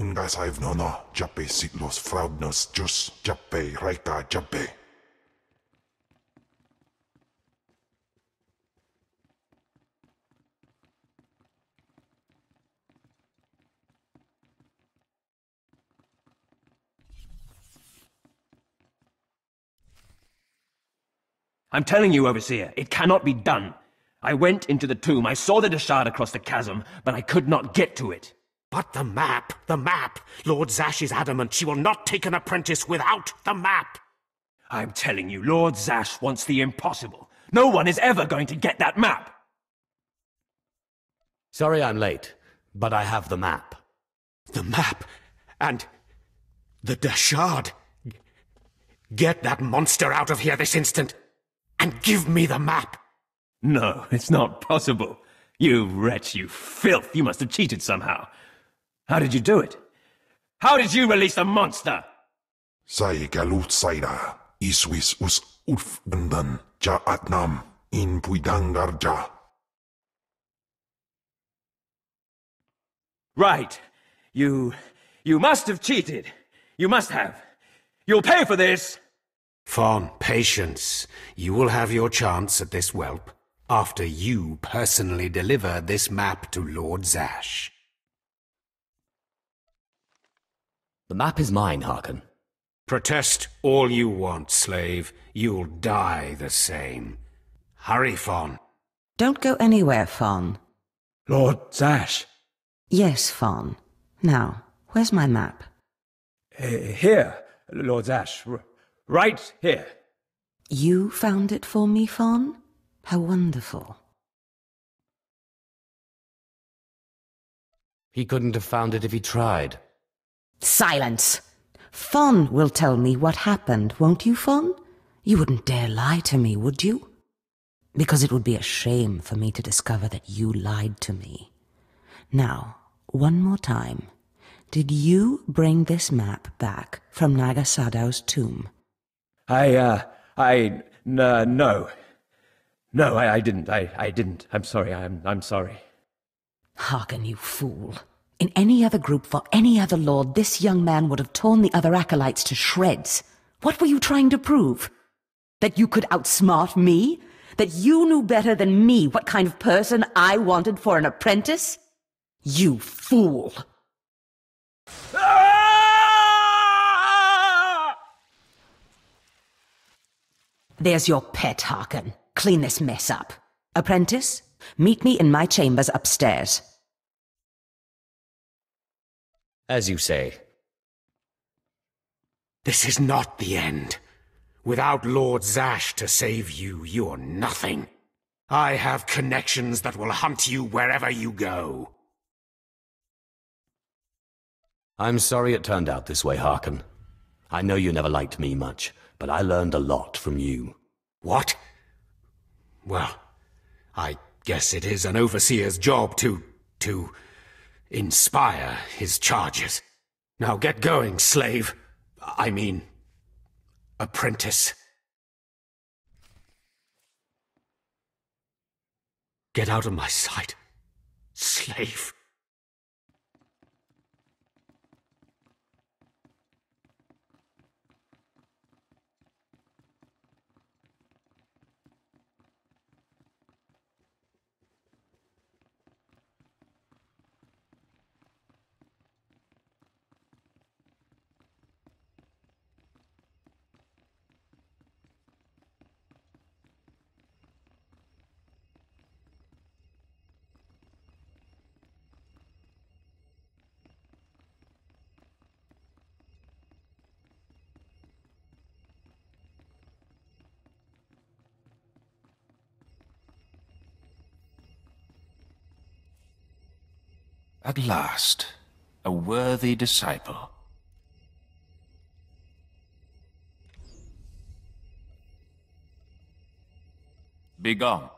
Ungas I've no Jappe Sitlos Fraudnos Jus Jappe Reika Jappe. I'm telling you, Overseer, it cannot be done. I went into the tomb, I saw the Deshard across the chasm, but I could not get to it. But the map! The map! Lord Zash is adamant she will not take an apprentice without the map! I'm telling you, Lord Zash wants the impossible. No one is ever going to get that map! Sorry I'm late, but I have the map. The map? And the Deshard? Get that monster out of here this instant, and give me the map! No, it's not possible. You wretch, you filth, you must have cheated somehow. How did you do it? How did you release the monster? Sai galut saira, iswis us urf bandan, ja atnam, in puidangarja. Right. You must have cheated. You must have. You'll pay for this! Fawn, patience. You will have your chance at this whelp, after you personally deliver this map to Lord Zash. The map is mine, Harkon. Protest all you want, slave. You'll die the same. Hurry, Fawn. Don't go anywhere, Fawn. Lord Zash. Yes, Fawn. Now, where's my map? Here, Lord Zash. Right here. You found it for me, Fawn? How wonderful. He couldn't have found it if he tried. Silence! Fawn will tell me what happened, won't you, Fawn? You wouldn't dare lie to me, would you? Because it would be a shame for me to discover that you lied to me. Now, one more time. Did you bring this map back from Nagasadow's tomb? No. No, I didn't. I didn't. I'm sorry. I'm sorry. Hearken, you fool. In any other group for any other lord, this young man would have torn the other acolytes to shreds. What were you trying to prove? That you could outsmart me? That you knew better than me what kind of person I wanted for an apprentice? You fool! There's your pet, Harkon. Clean this mess up. Apprentice, meet me in my chambers upstairs. As you say. This is not the end. Without Lord Zash to save you, you're nothing. I have connections that will hunt you wherever you go. I'm sorry it turned out this way, Harkon. I know you never liked me much, but I learned a lot from you. What? Well, I guess it is an overseer's job to inspire his charges. Now get going, slave. I mean, apprentice. Get out of my sight, slave. At last, a worthy disciple. Begone.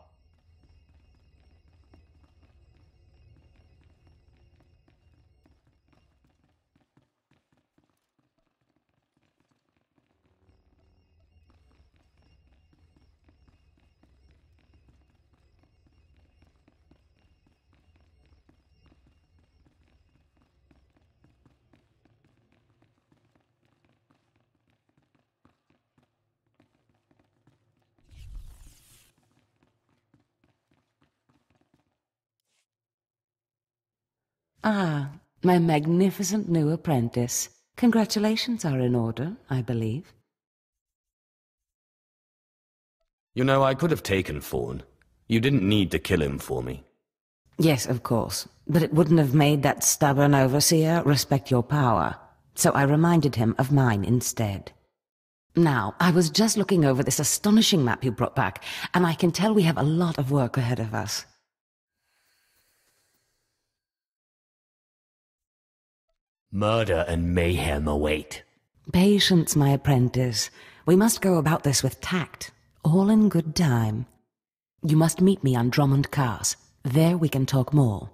Ah, my magnificent new apprentice. Congratulations are in order, I believe. You know, I could have taken Fawn. You didn't need to kill him for me. Yes, of course. But it wouldn't have made that stubborn overseer respect your power. So I reminded him of mine instead. Now, I was just looking over this astonishing map you brought back, and I can tell we have a lot of work ahead of us. Murder and mayhem await. Patience, my apprentice. We must go about this with tact, all in good time. You must meet me on Drummond Cars. There we can talk more.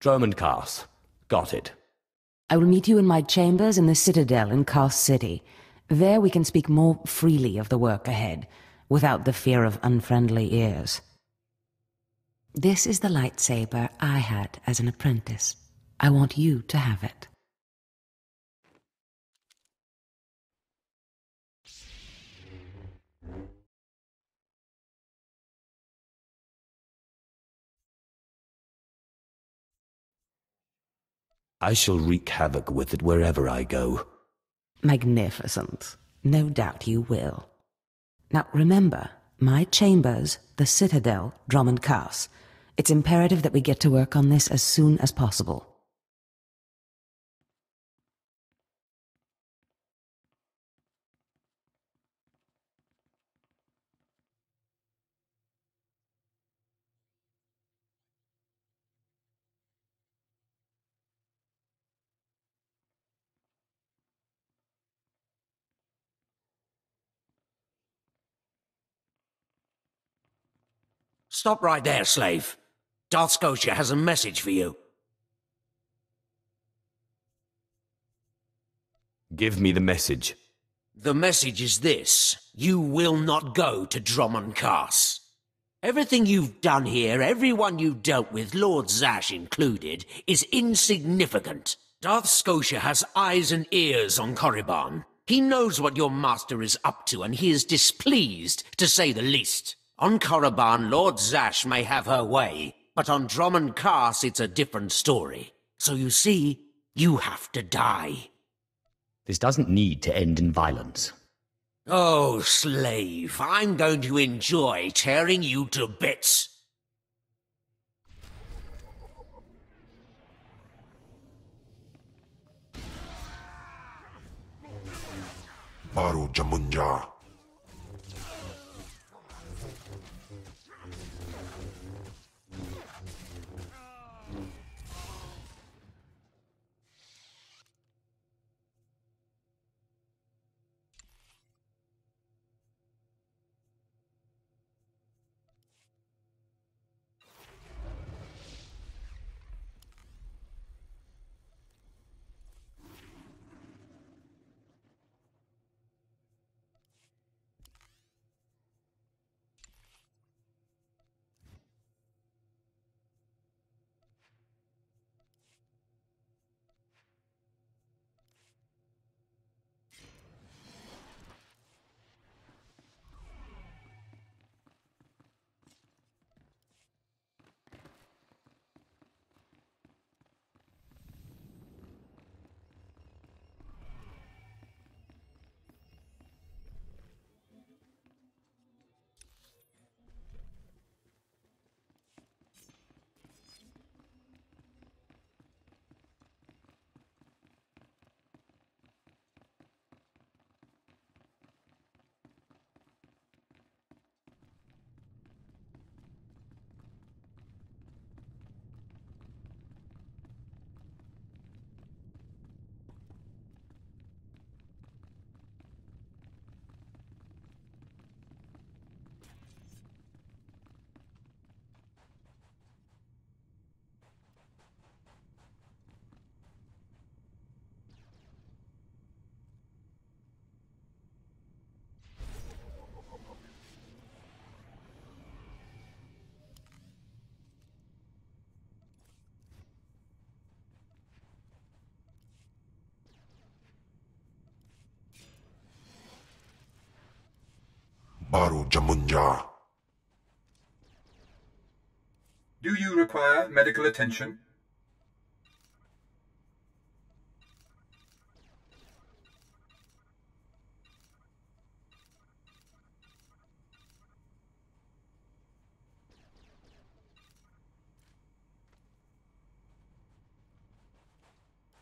Drummond Cars. Got it. I will meet you in my chambers in the Citadel in Cast City. There we can speak more freely of the work ahead, without the fear of unfriendly ears. This is the lightsaber I had as an apprentice. I want you to have it. I shall wreak havoc with it wherever I go. Magnificent. No doubt you will. Now remember, my chambers, the Citadel, Drummond Cars. It's imperative that we get to work on this as soon as possible. Stop right there, slave. Darth Scotia has a message for you. Give me the message. The message is this. You will not go to Drummond Cars. Everything you've done here, everyone you've dealt with, Lord Zash included, is insignificant. Darth Scotia has eyes and ears on Korriban. He knows what your master is up to, and he is displeased, to say the least. On Korriban, Lord Zash may have her way, but on Drummond Cars it's a different story. So you see, you have to die. This doesn't need to end in violence. Oh, slave, I'm going to enjoy tearing you to bits. Baru Jamunja. Baru Jamunja. Do you require medical attention?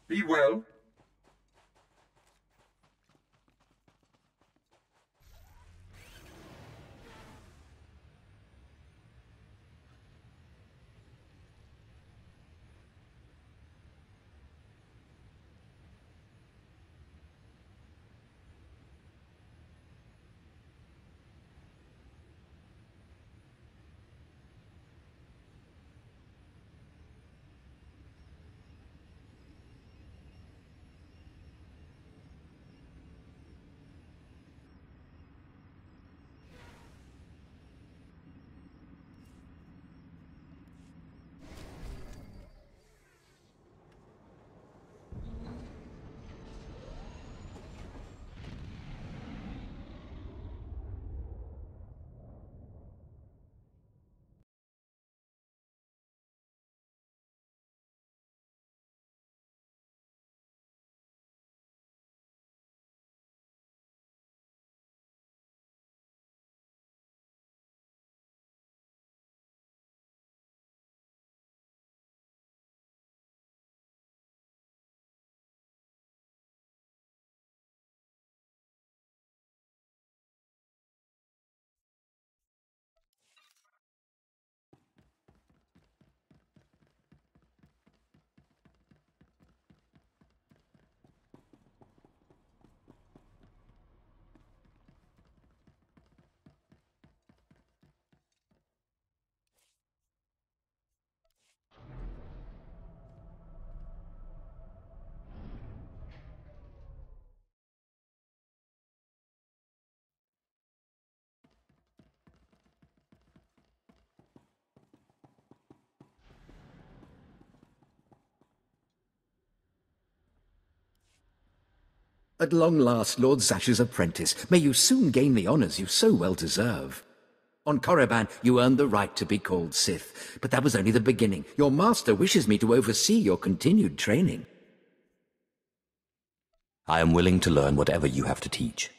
Be well. At long last, Lord Zash's apprentice, may you soon gain the honours you so well deserve. On Korriban, you earned the right to be called Sith, but that was only the beginning. Your master wishes me to oversee your continued training. I am willing to learn whatever you have to teach.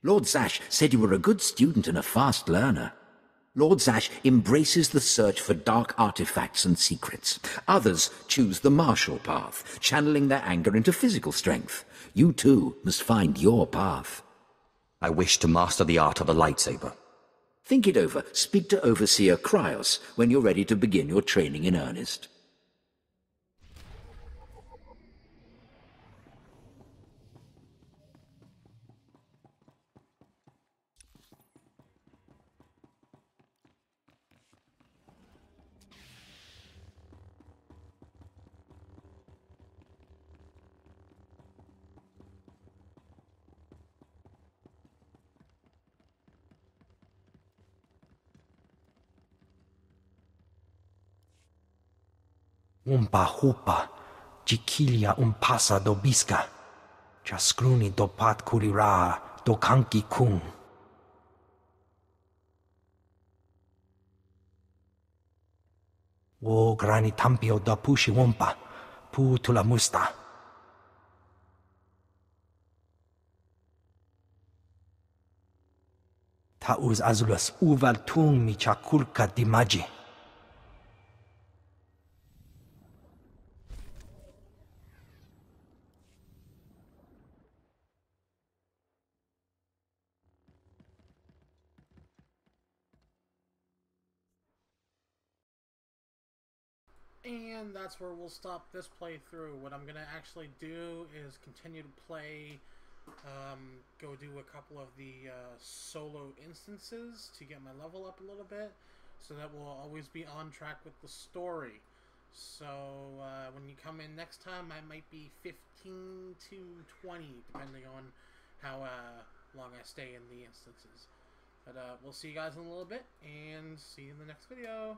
Lord Zash said you were a good student and a fast learner. Lord Zash embraces the search for dark artifacts and secrets. Others choose the martial path, channeling their anger into physical strength. You too must find your path. I wish to master the art of the lightsaber. Think it over. Speak to Overseer Kryos when you're ready to begin your training in earnest. Umpa hupa, jikilia umpasa do biska, chaskruni do pat kurira do kanki kung. Wo grani tampio da pushi wumpa, pu tula musta. Tauz azulus uval tung mi chakulka dimaji. And that's where we'll stop this playthrough. What I'm going to actually do is continue to play, go do a couple of the solo instances to get my level up a little bit, so that we'll always be on track with the story. So when you come in next time, I might be 15 to 20, depending on how long I stay in the instances. But we'll see you guys in a little bit, and see you in the next video.